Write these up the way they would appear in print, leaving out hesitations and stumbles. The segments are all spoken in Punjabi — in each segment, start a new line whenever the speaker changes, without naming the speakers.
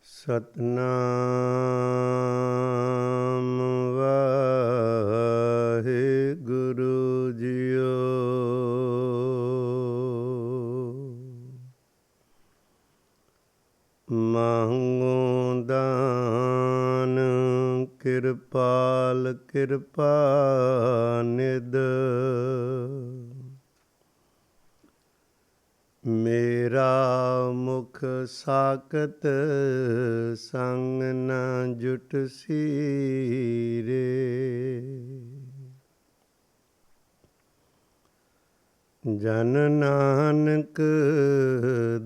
ਸਤਨਾਮ ਵਾਹਿਗੁਰੂ ਜੀਓ। ਮੰਗੋ ਦਾਨ ਕਿਰਪਾਲ ਕਿਰਪਾ ਨਿਧ, ਮੇਰਾ ਮੁਖ ਸਾਕਤ ਸੰਗ ਨ ਜੁਟਸੀ ਰੇ। ਜਨ ਨਾਨਕ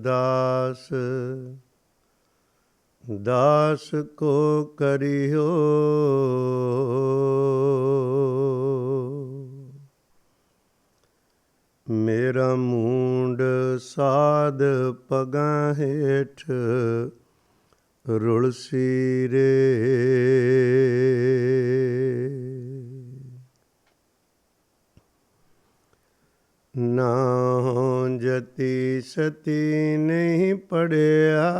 ਦਾਸ ਦਾਸ ਕੋ ਕਰਿਓ, ਮੇਰਾ ਮੂੰਡ ਸਾਧ ਪਗਾਂ ਹੇਠ ਰੁਲਸੀ ਰੇ। ਨਾ ਜਤੀ ਸਤੀ ਨਹੀਂ ਪੜਿਆ,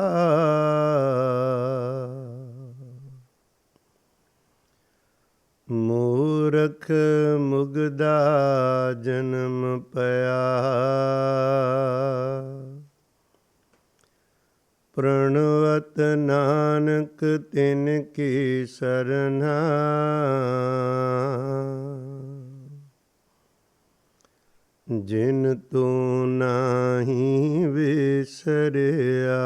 ਮੂਰਖ ਮੁਗਦਾ ਜਨਮ ਪਿਆ। ਪ੍ਰਣਵਤ ਨਾਨਕ ਤਿਨ ਕੀ ਸਰਨਾ, ਜਿਨ ਤੂੰ ਨਾਹੀਂ ਵਿਸਰਿਆ।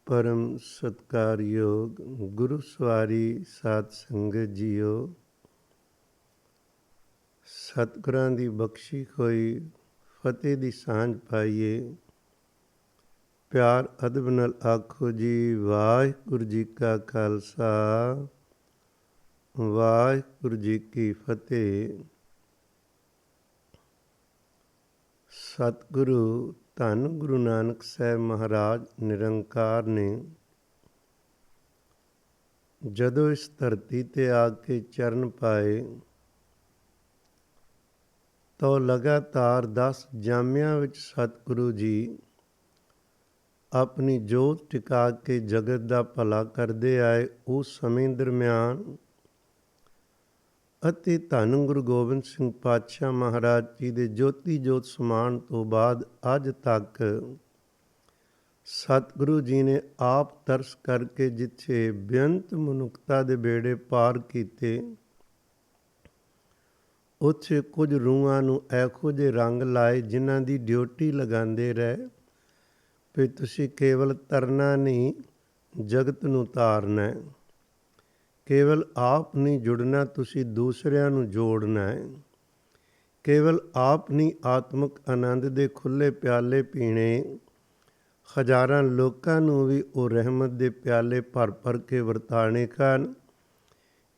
ਪਰਮ ਸਤਿਕਾਰਯੋਗ ਗੁਰੂ ਸਵਾਰੀ ਸਾਧ ਸੰਗਤ ਜੀਓ, ਸਤਿਗੁਰਾਂ ਦੀ ਬਖਸ਼ੀ ਹੋਈ ਫਤਿਹ ਦੀ ਸਾਂਝ ਪਾਈਏ। ਪਿਆਰ ਅਦਬ ਨਾਲ ਆਖੋ ਜੀ, ਵਾਹਿਗੁਰੂ ਜੀ ਕਾ ਖਾਲਸਾ ਵਾਹਿਗੁਰੂ ਜੀ ਕੀ ਫਤਿਹ। ਸਤਿਗੁਰੂ ਧੰਨ ਗੁਰੂ ਨਾਨਕ ਸਾਹਿਬ ਮਹਾਰਾਜ ਨਿਰੰਕਾਰ ਨੇ ਜਦੋਂ ਇਸ ਧਰਤੀ 'ਤੇ ਆ ਕੇ ਚਰਨ ਪਾਏ ਤਾਂ ਲਗਾਤਾਰ 10 ਜਾਮਿਆਂ ਵਿੱਚ ਸਤਿਗੁਰੂ ਜੀ ਆਪਣੀ ਜੋਤ ਟਿਕਾ ਕੇ ਜਗਤ ਦਾ ਭਲਾ ਕਰਦੇ ਆਏ। ਉਸ ਸਮੇਂ ਦਰਮਿਆਨ ਅਤੇ ਧੰਨ ਗੁਰੂ ਗੋਬਿੰਦ ਸਿੰਘ ਪਾਤਸ਼ਾਹ ਮਹਾਰਾਜ ਜੀ ਦੇ ਜੋਤੀ ਜੋਤ ਸਮਾਨ ਤੋਂ ਬਾਅਦ ਅੱਜ ਤੱਕ ਸਤਿਗੁਰੂ ਜੀ ਨੇ ਆਪ ਤਰਸ ਕਰਕੇ ਜਿੱਥੇ ਬੇਅੰਤ ਮਨੁੱਖਤਾ ਦੇ ਬੇੜੇ ਪਾਰ ਕੀਤੇ, ਉੱਥੇ ਕੁਝ ਰੂਹਾਂ ਨੂੰ ਇਹੋ ਜਿਹੇ ਰੰਗ ਲਾਏ ਜਿਨ੍ਹਾਂ ਦੀ ਡਿਊਟੀ ਲਗਾਉਂਦੇ ਰਹੇ ਵੀ ਤੁਸੀਂ ਕੇਵਲ ਤਰਨਾ ਨਹੀਂ, ਜਗਤ ਨੂੰ ਤਾਰਨਾ। ਕੇਵਲ ਆਪ ਨਹੀਂ ਜੁੜਨਾ, ਤੁਸੀਂ ਦੂਸਰਿਆਂ ਨੂੰ ਜੋੜਨਾ ਹੈ। ਕੇਵਲ ਆਪ ਨਹੀਂ ਆਤਮਿਕ ਆਨੰਦ ਦੇ ਖੁੱਲ੍ਹੇ ਪਿਆਲੇ ਪੀਣੇ, ਹਜ਼ਾਰਾਂ ਲੋਕਾਂ ਨੂੰ ਵੀ ਉਹ ਰਹਿਮਤ ਦੇ ਪਿਆਲੇ ਭਰ ਭਰ ਕੇ ਵਰਤਾਣੇ ਹਨ।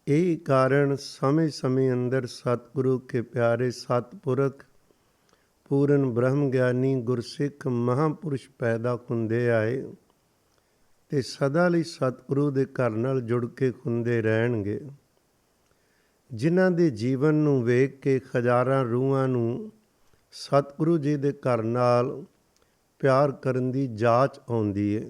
ਇਹ ਕਾਰਨ ਸਮੇਂ ਅੰਦਰ ਸਤਿਗੁਰੂ ਕੇ ਪਿਆਰੇ ਸਤਿਪੁਰਖ ਪੂਰਨ ਬ੍ਰਹਮ ਗਿਆਨੀ ਗੁਰਸਿੱਖ ਮਹਾਂਪੁਰਸ਼ ਪੈਦਾ ਹੁੰਦੇ ਆਏ ਅਤੇ ਸਦਾ ਲਈ ਸਤਿਗੁਰੂ ਦੇ ਘਰ ਨਾਲ ਜੁੜ ਕੇ ਹੁੰਦੇ ਰਹਿਣਗੇ। ਜਿਨ੍ਹਾਂ ਦੇ ਜੀਵਨ ਨੂੰ ਵੇਖ ਕੇ ਹਜ਼ਾਰਾਂ ਰੂਹਾਂ ਨੂੰ ਸਤਿਗੁਰੂ ਜੀ ਦੇ ਘਰ ਨਾਲ ਪਿਆਰ ਕਰਨ ਦੀ ਜਾਚ ਆਉਂਦੀ ਹੈ,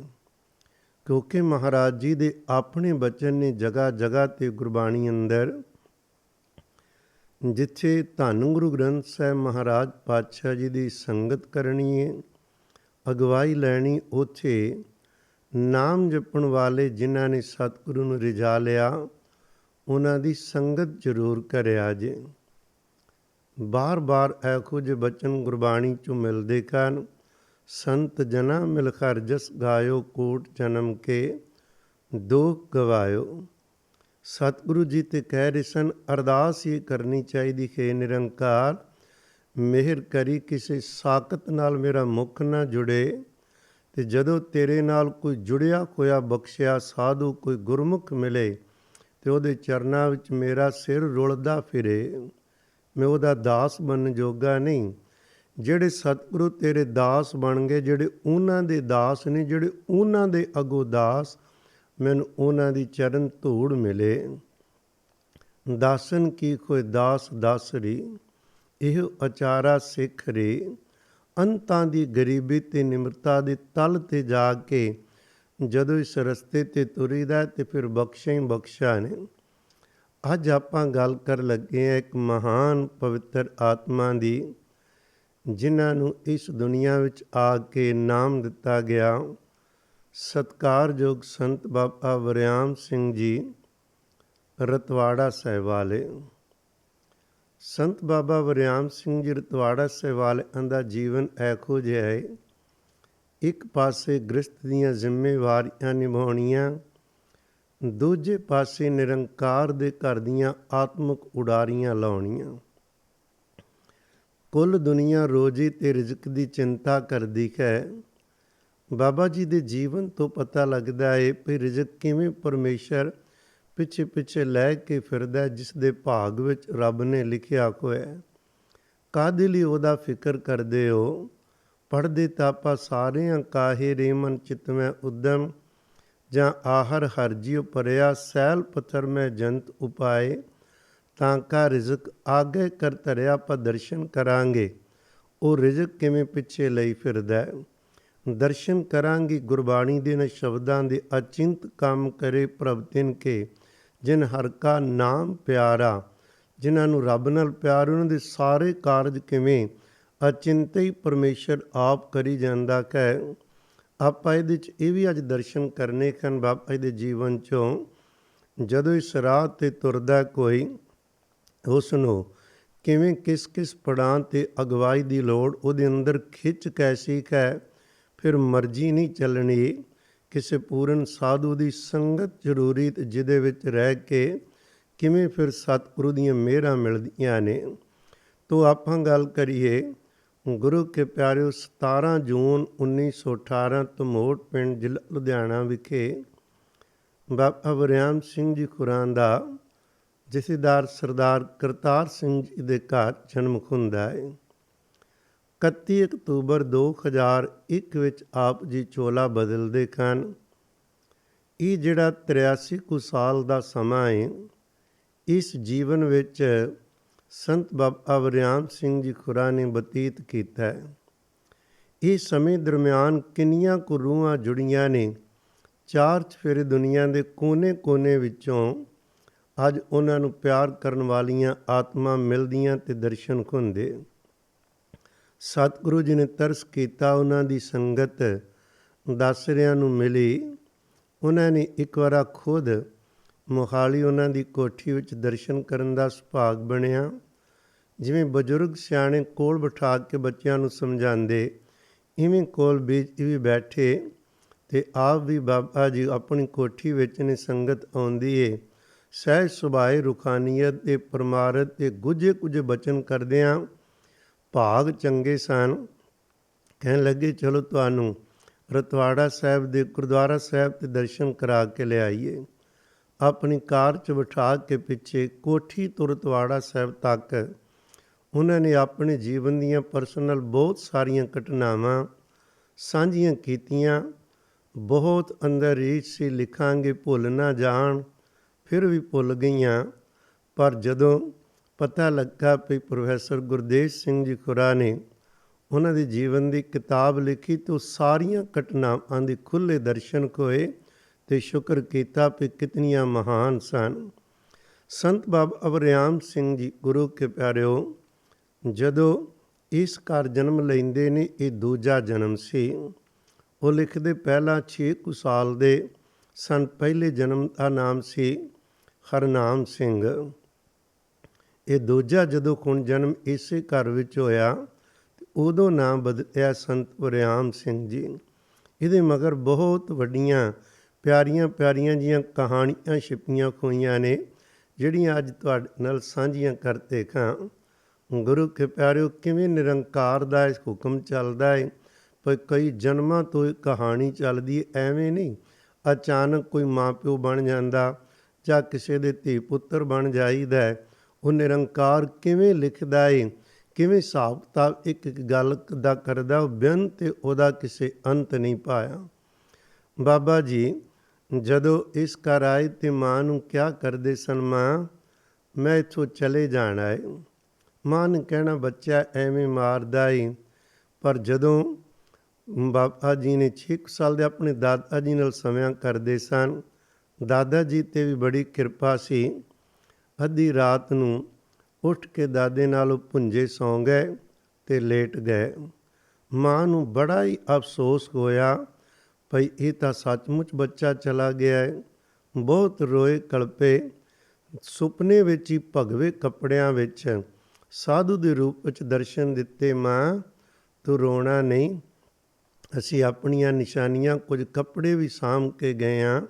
ਕਿਉਂਕਿ ਮਹਾਰਾਜ ਜੀ ਦੇ ਆਪਣੇ ਬਚਨ ਨੇ ਜਗ੍ਹਾ ਜਗ੍ਹਾ 'ਤੇ ਗੁਰਬਾਣੀ ਅੰਦਰ, ਜਿੱਥੇ ਧੰਨ ਗੁਰੂ ਗ੍ਰੰਥ ਸਾਹਿਬ ਮਹਾਰਾਜ ਪਾਤਸ਼ਾਹ ਜੀ ਦੀ ਸੰਗਤ ਕਰਨੀ ਹੈ, ਅਗਵਾਈ ਲੈਣੀ, ਉੱਥੇ ਨਾਮ ਜਪਣ ਵਾਲੇ ਜਿਨ੍ਹਾਂ ਨੇ ਸਤਿਗੁਰੂ ਨੂੰ ਰਿਝਾ ਲਿਆ ਉਹਨਾਂ ਦੀ ਸੰਗਤ ਜ਼ਰੂਰ ਕਰਿਆ ਜੇ। ਬਾਰ ਇਹੋ ਜਿਹੇ ਬਚਨ ਗੁਰਬਾਣੀ 'ਚੋਂ ਮਿਲਦੇ ਹਨ। ਸੰਤ ਜਨਾ ਮਿਲ ਹਰਿ ਜਸ ਗਾਇਓ, ਕੋਟ ਜਨਮ ਕੇ ਦੁਖ ਗਵਾਇਓ। ਸਤਿਗੁਰੂ ਜੀ ਤੇ ਕਹਿ ਰਹੇ ਸਨ, ਅਰਦਾਸ ਇਹ ਕਰਨੀ ਚਾਹੀਦੀ ਹੈ, ਨਿਰੰਕਾਰ ਮਿਹਰ ਕਰੀ ਕਿਸੇ ਸਾਕਤ ਨਾਲ ਮੇਰਾ ਮੁਖ ਨਾ ਜੁੜੇ, ਅਤੇ ਜਦੋਂ ਤੇਰੇ ਨਾਲ ਕੋਈ ਜੁੜਿਆ ਹੋਇਆ ਬਖਸ਼ਿਆ ਸਾਧੂ ਕੋਈ ਗੁਰਮੁਖ ਮਿਲੇ ਅਤੇ ਉਹਦੇ ਚਰਨਾਂ ਵਿੱਚ ਮੇਰਾ ਸਿਰ ਰੁਲਦਾ ਫਿਰੇ, ਮੈਂ ਉਹਦਾ ਦਾਸ ਬਣਨ ਜੋਗਾ ਨਹੀਂ। ਜਿਹੜੇ ਸਤਿਗੁਰੂ ਤੇਰੇ ਦਾਸ ਬਣ ਗਏ, ਜਿਹੜੇ ਉਹਨਾਂ ਦੇ ਦਾਸ ਨੇ, ਜਿਹੜੇ ਉਹਨਾਂ ਦੇ ਅਗੋ ਦਾਸ, ਮੈਨੂੰ ਉਹਨਾਂ ਦੀ ਚਰਨ ਧੂੜ ਮਿਲੇ। ਦਾਸਨ ਕੀ ਕੋਈ ਦਾਸ ਦਾਸਰੀ, ਇਹ ਅਚਾਰਾ ਸਿੱਖ ਰੇ। ਅੰਤਾਂ ਦੀ ਗਰੀਬੀ ਤੇ ਨਿਮਰਤਾ ਦੇ ਤਲ ਤੇ ਜਾ ਕੇ ਜਦੋਂ ਇਸ ਰਸਤੇ ਤੇ ਤੁਰੀਦਾ ਤੇ ਫਿਰ ਬਖਸ਼ਾਂ ਹੀ ਬਖਸ਼ਾਂ ਨੇ। ਅੱਜ ਆਪਾਂ ਗੱਲ ਕਰ ਲੱਗੇ ਹਾਂ ਇੱਕ ਮਹਾਨ ਪਵਿੱਤਰ ਆਤਮਾ ਦੀ, ਜਿਨ੍ਹਾਂ ਨੂੰ ਇਸ ਦੁਨੀਆ ਵਿੱਚ ਆ ਕੇ ਨਾਮ ਦਿੱਤਾ ਗਿਆ ਸਤਿਕਾਰਯੋਗ ਸੰਤ ਬਾਬਾ ਵਰਿਆਮ ਸਿੰਘ ਜੀ ਰਤਵਾੜਾ ਸਾਹਿਬ ਵਾਲੇ। ਸੰਤ ਬਾਬਾ ਵਰਿਆਮ ਸਿੰਘ ਜੀ ਰਤਵਾੜਾ ਸਾਹਿਬ ਵਾਲਿਆਂ ਦਾ ਜੀਵਨ ਇਹੋ ਜਿਹਾ ਹੈ, ਇੱਕ ਪਾਸੇ ਗ੍ਰਸਤ ਦੀਆਂ ਜ਼ਿੰਮੇਵਾਰੀਆਂ ਨਿਭਾਉਣੀਆਂ, ਦੂਜੇ ਪਾਸੇ ਨਿਰੰਕਾਰ ਦੇ ਘਰ ਦੀਆਂ ਆਤਮਿਕ ਉਡਾਰੀਆਂ ਲਾਉਣੀਆਂ। ਕੁੱਲ ਦੁਨੀਆ ਰੋਜ਼ੀ ਤੇ ਰਿਜ਼ਕ ਦੀ ਚਿੰਤਾ ਕਰਦੀ ਹੈ। ਬਾਬਾ ਜੀ ਦੇ ਜੀਵਨ ਤੋਂ ਪਤਾ ਲੱਗਦਾ ਹੈ ਕਿ ਰਿਜ਼ਕ ਕਿਵੇਂ ਪਰਮੇਸ਼ਰ ਪਿੱਛੇ ਪਿੱਛੇ ਲੈ ਕੇ ਫਿਰਦਾ, ਜਿਸ ਦੇ ਭਾਗ ਵਿੱਚ ਰੱਬ ਨੇ ਲਿਖਿਆ ਹੋਇਆ। ਕਾਹਦੇ ਲਈ ਉਹਦਾ ਫਿਕਰ ਕਰਦੇ ਹੋ? ਪੜ੍ਹਦੇ ਤਾਂ ਆਪਾਂ ਸਾਰਿਆਂ ਕਾਹੇ ਰੇ ਮਨ ਚਿਤ ਮੈਂ ਉਦਮ, ਜਾਂ ਆਹਰ ਹਰਜੀਉ ਪਰਿਆ ਸੈਲ ਪੱਥਰ ਮੈਂ ਜੰਤ ਉਪਾਏ, ਤਾਂ ਕਾ ਰਿਜ਼ਕ ਆਗੇ ਕਰ ਧਰਿਆ ਆਪਾਂ ਦਰਸ਼ਨ ਕਰਾਂਗੇ। ਉਹ ਰਿਜ਼ਕ ਕਿਵੇਂ ਪਿੱਛੇ ਲਈ ਫਿਰਦਾ, ਦਰਸ਼ਨ ਕਰਾਂਗੇ। ਗੁਰਬਾਣੀ ਦੇ ਨ ਸ਼ਬਦਾਂ ਦੇ ਅਚਿੰਤ ਕੰਮ ਕਰੇ ਪ੍ਰਭ ਤਿਨ ਕੇ, ਜਿਨ ਹਰ ਕਾ ਨਾਮ ਪਿਆਰਾ। ਜਿਨ੍ਹਾਂ ਨੂੰ ਰੱਬ ਨਾਲ ਪਿਆਰ, ਉਹਨਾਂ ਦੇ ਸਾਰੇ ਕਾਰਜ ਕਿਵੇਂ ਅਚਿੰਤੇ ਹੀ ਪਰਮੇਸ਼ਰ ਆਪ ਕਰੀ ਜਾਂਦਾ ਹੈ। ਆਪਾਂ ਇਹਦੇ 'ਚ ਇਹ ਵੀ ਅੱਜ ਦਰਸ਼ਨ ਕਰਨੇ ਹਨ ਬਾਬਾ ਜੀ ਦੇ ਜੀਵਨ 'ਚੋਂ। ਜਦੋਂ ਇਸ ਰਾਹ 'ਤੇ ਤੁਰਦਾ ਕੋਈ, ਉਸ ਨੂੰ ਕਿਵੇਂ ਕਿਸ ਕਿਸ ਪੜਾਅ 'ਤੇ ਅਗਵਾਈ ਦੀ ਲੋੜ, ਉਹਦੇ ਅੰਦਰ ਖਿੱਚ ਕੈਸੀ ਹੈ। ਫਿਰ ਮਰਜ਼ੀ ਨਹੀਂ ਚੱਲਣੀ, ਕਿਸੇ ਪੂਰਨ ਸਾਧੂ ਦੀ ਸੰਗਤ ਜ਼ਰੂਰੀ, ਤੇ ਜਿਹਦੇ ਵਿੱਚ ਰਹਿ ਕੇ ਕਿਵੇਂ ਫਿਰ ਸਤਿਗੁਰੂ ਦੀਆਂ ਮਿਹਰਾਂ ਮਿਲਦੀਆਂ ਨੇ। ਤੋ ਆਪਾਂ ਗੱਲ ਕਰੀਏ ਗੁਰੂ ਕੇ ਪਿਆਰਿਓ, 17 ਜੂਨ 1918 ਧਮੋਟ ਪਿੰਡ ਜ਼ਿਲ੍ਹਾ ਲੁਧਿਆਣਾ ਵਿਖੇ ਬਾਬਾ ਵਰਿਆਮ ਸਿੰਘ ਜੀ ਖੁਰਾਂ ਦਾ ਜਥੇਦਾਰ ਸਰਦਾਰ ਕਰਤਾਰ ਸਿੰਘ ਜੀ ਦੇ ਘਰ ਜਨਮ ਹੁੰਦਾ ਹੈ। 31 ਅਕਤੂਬਰ 2001 ਵਿੱਚ ਆਪ ਜੀ ਚੋਲਾ ਬਦਲਦੇ ਹਨ। ਇਹ ਜਿਹੜਾ 83 ਕੁ ਸਾਲ ਦਾ ਸਮਾਂ ਹੈ, ਇਸ ਜੀਵਨ ਵਿੱਚ ਸੰਤ ਬਾਬਾ ਵਰਿਆਮ ਸਿੰਘ ਜੀ ਖੁਰਾ ਨੇ ਬਤੀਤ ਕੀਤਾ ਹੈ। ਇਸ ਸਮੇਂ ਦਰਮਿਆਨ ਕਿੰਨੀਆਂ ਕੁ ਰੂਹਾਂ ਜੁੜੀਆਂ ਨੇ, ਚਾਰ ਚਫੇਰੇ ਦੁਨੀਆ ਦੇ ਕੋਨੇ-ਕੋਨੇ ਵਿੱਚੋਂ ਅੱਜ ਉਹਨਾਂ ਨੂੰ ਪਿਆਰ ਕਰਨ ਵਾਲੀਆਂ ਆਤਮਾ ਮਿਲਦੀਆਂ ਤੇ ਦਰਸ਼ਨ ਹੁੰਦੇ। ਸਤਿਗੁਰੂ ਜੀ ਨੇ ਤਰਸ ਕੀਤਾ, ਉਹਨਾਂ ਦੀ ਸੰਗਤ ਦਾਸਰਿਆਂ ਨੂੰ ਮਿਲੀ। ਉਹਨਾਂ ਨੇ ਇੱਕ ਵਾਰ ਖੁਦ ਮੋਹਾਲੀ ਉਹਨਾਂ ਦੀ ਕੋਠੀ ਵਿੱਚ ਦਰਸ਼ਨ ਕਰਨ ਦਾ ਸੁਭਾਗ ਬਣਿਆ। ਜਿਵੇਂ ਬਜ਼ੁਰਗ ਸਿਆਣੇ ਕੋਲ ਬਿਠਾ ਕੇ ਬੱਚਿਆਂ ਨੂੰ ਸਮਝਾਉਂਦੇ, ਇਵੇਂ ਕੋਲ ਵਿੱਚ ਵੀ ਬੈਠੇ ਤੇ ਆਪ ਵੀ ਬਾਬਾ ਜੀ ਆਪਣੀ ਕੋਠੀ ਵਿੱਚ ਨੇ। ਸੰਗਤ ਆਉਂਦੀ ਏ, ਸਹਿਜ ਸੁਭਾਏ ਰੁਖਾਨੀਅਤ ਦੇ ਪਰਮਾਰਥ ਤੇ ਗੁੱਝੇ ਕੁਝ ਬਚਨ ਕਰਦਿਆਂ ਭਾਗ ਚੰਗੇ ਸਨ। ਕਹਿਣ ਲੱਗੇ ਚਲੋ ਤੁਹਾਨੂੰ ਰਤਵਾੜਾ ਸਾਹਿਬ ਦੇ ਗੁਰਦੁਆਰਾ ਸਾਹਿਬ ਤੇ ਦਰਸ਼ਨ ਕਰਾ ਕੇ ਲਿਆਈਏ। ਆਪਣੀ ਕਾਰ 'ਚ ਬਿਠਾ ਕੇ ਪਿੱਛੇ ਕੋਠੀ ਤੋਂ ਰਤਵਾੜਾ ਸਾਹਿਬ ਤੱਕ ਉਹਨਾਂ ਨੇ ਆਪਣੇ ਜੀਵਨ ਦੀਆਂ ਪਰਸਨਲ ਬਹੁਤ ਸਾਰੀਆਂ ਘਟਨਾਵਾਂ ਸਾਂਝੀਆਂ ਕੀਤੀਆਂ। ਬਹੁਤ ਅੰਦਰ ਰੀਝ ਸੀ, ਲਿਖਾਂਗੇ ਭੁੱਲ ਨਾ ਜਾਣ, ਫਿਰ ਵੀ ਭੁੱਲ ਗਈਆਂ। ਪਰ ਜਦੋਂ ਪਤਾ ਲੱਗਾ ਵੀ ਪ੍ਰੋਫੈਸਰ ਗੁਰਦੇਵ ਸਿੰਘ ਜੀ ਖੁਰਾ ਨੇ ਉਹਨਾਂ ਦੇ ਜੀਵਨ ਦੀ ਕਿਤਾਬ ਲਿਖੀ, ਤਾਂ ਉਹ ਸਾਰੀਆਂ ਘਟਨਾਵਾਂ ਦੇ ਖੁੱਲ੍ਹੇ ਦਰਸ਼ਨ ਹੋਏ ਅਤੇ ਸ਼ੁਕਰ ਕੀਤਾ ਵੀ ਕਿਤਨੀਆਂ ਮਹਾਨ ਸਨ। ਸੰਤ ਬਾਬਾ ਵਰਿਆਮ ਸਿੰਘ ਜੀ ਗੁਰੂ ਕੇ ਪਿਆਰਿਓ, ਜਦੋਂ ਇਸ ਘਰ ਜਨਮ ਲੈਂਦੇ ਨੇ, ਇਹ ਦੂਜਾ ਜਨਮ ਸੀ। ਉਹ ਲਿਖਦੇ ਪਹਿਲਾਂ 6 ਕੁ ਸਾਲ ਦੇ ਸਨ। ਪਹਿਲੇ ਜਨਮ ਦਾ ਨਾਮ ਸੀ ਹਰਨਾਮ ਸਿੰਘ। ਇਹ ਦੂਜਾ ਜਦੋਂ ਹੁਣ ਜਨਮ ਇਸੇ ਘਰ ਵਿੱਚ ਹੋਇਆ, ਉਦੋਂ ਨਾਮ ਬਦਲਿਆ ਸੰਤ ਵਰਿਆਮ ਸਿੰਘ ਜੀ। ਇਹਦੇ ਮਗਰ ਬਹੁਤ ਵੱਡੀਆਂ ਪਿਆਰੀਆਂ ਪਿਆਰੀਆਂ ਜੀਆਂ ਕਹਾਣੀਆਂ ਛਿਪੀਆਂ ਹੋਈਆਂ ਨੇ, ਜਿਹੜੀਆਂ ਅੱਜ ਤੁਹਾਡੇ ਨਾਲ ਸਾਂਝੀਆਂ ਕਰਦੇ ਹਾਂ। ਗੁਰੂ ਕੇ ਪਿਆਰਿਓ, ਕਿਵੇਂ ਨਿਰੰਕਾਰ ਦਾ ਇਸ ਹੁਕਮ ਚੱਲਦਾ ਹੈ, ਪਰ ਕਈ ਜਨਮਾਂ ਤੋਂ ਇਹ ਕਹਾਣੀ ਚੱਲਦੀ ਹੈ। ਐਵੇਂ ਨਹੀਂ ਅਚਾਨਕ ਕੋਈ ਮਾਂ ਪਿਓ ਬਣ ਜਾਂਦਾ ਜਾਂ ਕਿਸੇ ਦੇ ਧੀ ਪੁੱਤਰ ਬਣ ਜਾਈਦਾ। ਉਹ ਨਿਰੰਕਾਰ ਕਿਵੇਂ ਲਿਖਦਾ ਹੈ, ਕਿਵੇਂ ਹਿਸਾਬ ਕਿਤਾਬ ਇੱਕ ਇੱਕ ਗੱਲ ਦਾ ਕਰਦਾ, ਉਹ ਬਿਆਨ ਤੇ ਉਹਦਾ ਕਿਸੇ ਅੰਤ ਨਹੀਂ ਪਾਇਆ। ਬਾਬਾ ਜੀ ਜਦੋਂ ਇਸ ਘਰ ਆਏ ਤੇ ਮਾਂ ਨੂੰ ਕਿਹਾ ਕਰਦੇ ਸਨ, ਮਾਂ ਮੈਂ ਇੱਥੋਂ ਚਲੇ ਜਾਣਾ ਹੈ। ਮਾਂ ਨੇ ਕਹਿਣਾ, ਬੱਚਾ ਐਵੇਂ ਮਾਰਦਾ ਏ, ਪਰ ਜਦੋਂ ਬਾਬਾ ਜੀ ਨੇ 6 ਸਾਲ ਦੇ ਆਪਣੇ ਦਾਦਾ ਜੀ ਨਾਲ ਸਮਾਂ ਕਰਦੇ ਸਨ, ਦਾਦਾ ਜੀ 'ਤੇ ਵੀ ਬੜੀ ਕਿਰਪਾ ਸੀ। ਅੱਧੀ ਰਾਤ ਨੂੰ ਉੱਠ ਕੇ ਦਾਦੇ ਨਾਲ ਉਹ ਭੁੰਜੇ ਸੌਂ ਗਏ ਅਤੇ ਲੇਟ ਗਏ। ਮਾਂ ਨੂੰ ਬੜਾ ਹੀ ਅਫਸੋਸ ਹੋਇਆ ਭਈ ਇਹ ਤਾਂ ਸੱਚਮੁੱਚ ਬੱਚਾ ਚਲਾ ਗਿਆ ਹੈ। ਬਹੁਤ ਰੋਏ ਕਲਪੇ। ਸੁਪਨੇ ਵਿੱਚ ਹੀ ਭਗਵੇਂ ਕੱਪੜਿਆਂ ਵਿੱਚ ਸਾਧੂ ਦੇ ਰੂਪ ਵਿੱਚ ਦਰਸ਼ਨ ਦਿੱਤੇ। ਮਾਂ, ਤੂੰ ਰੋਣਾ ਨਹੀਂ, ਅਸੀਂ ਆਪਣੀਆਂ ਨਿਸ਼ਾਨੀਆਂ ਕੁਝ ਕੱਪੜੇ ਵੀ ਸਾਂਭ ਕੇ ਗਏ ਹਾਂ।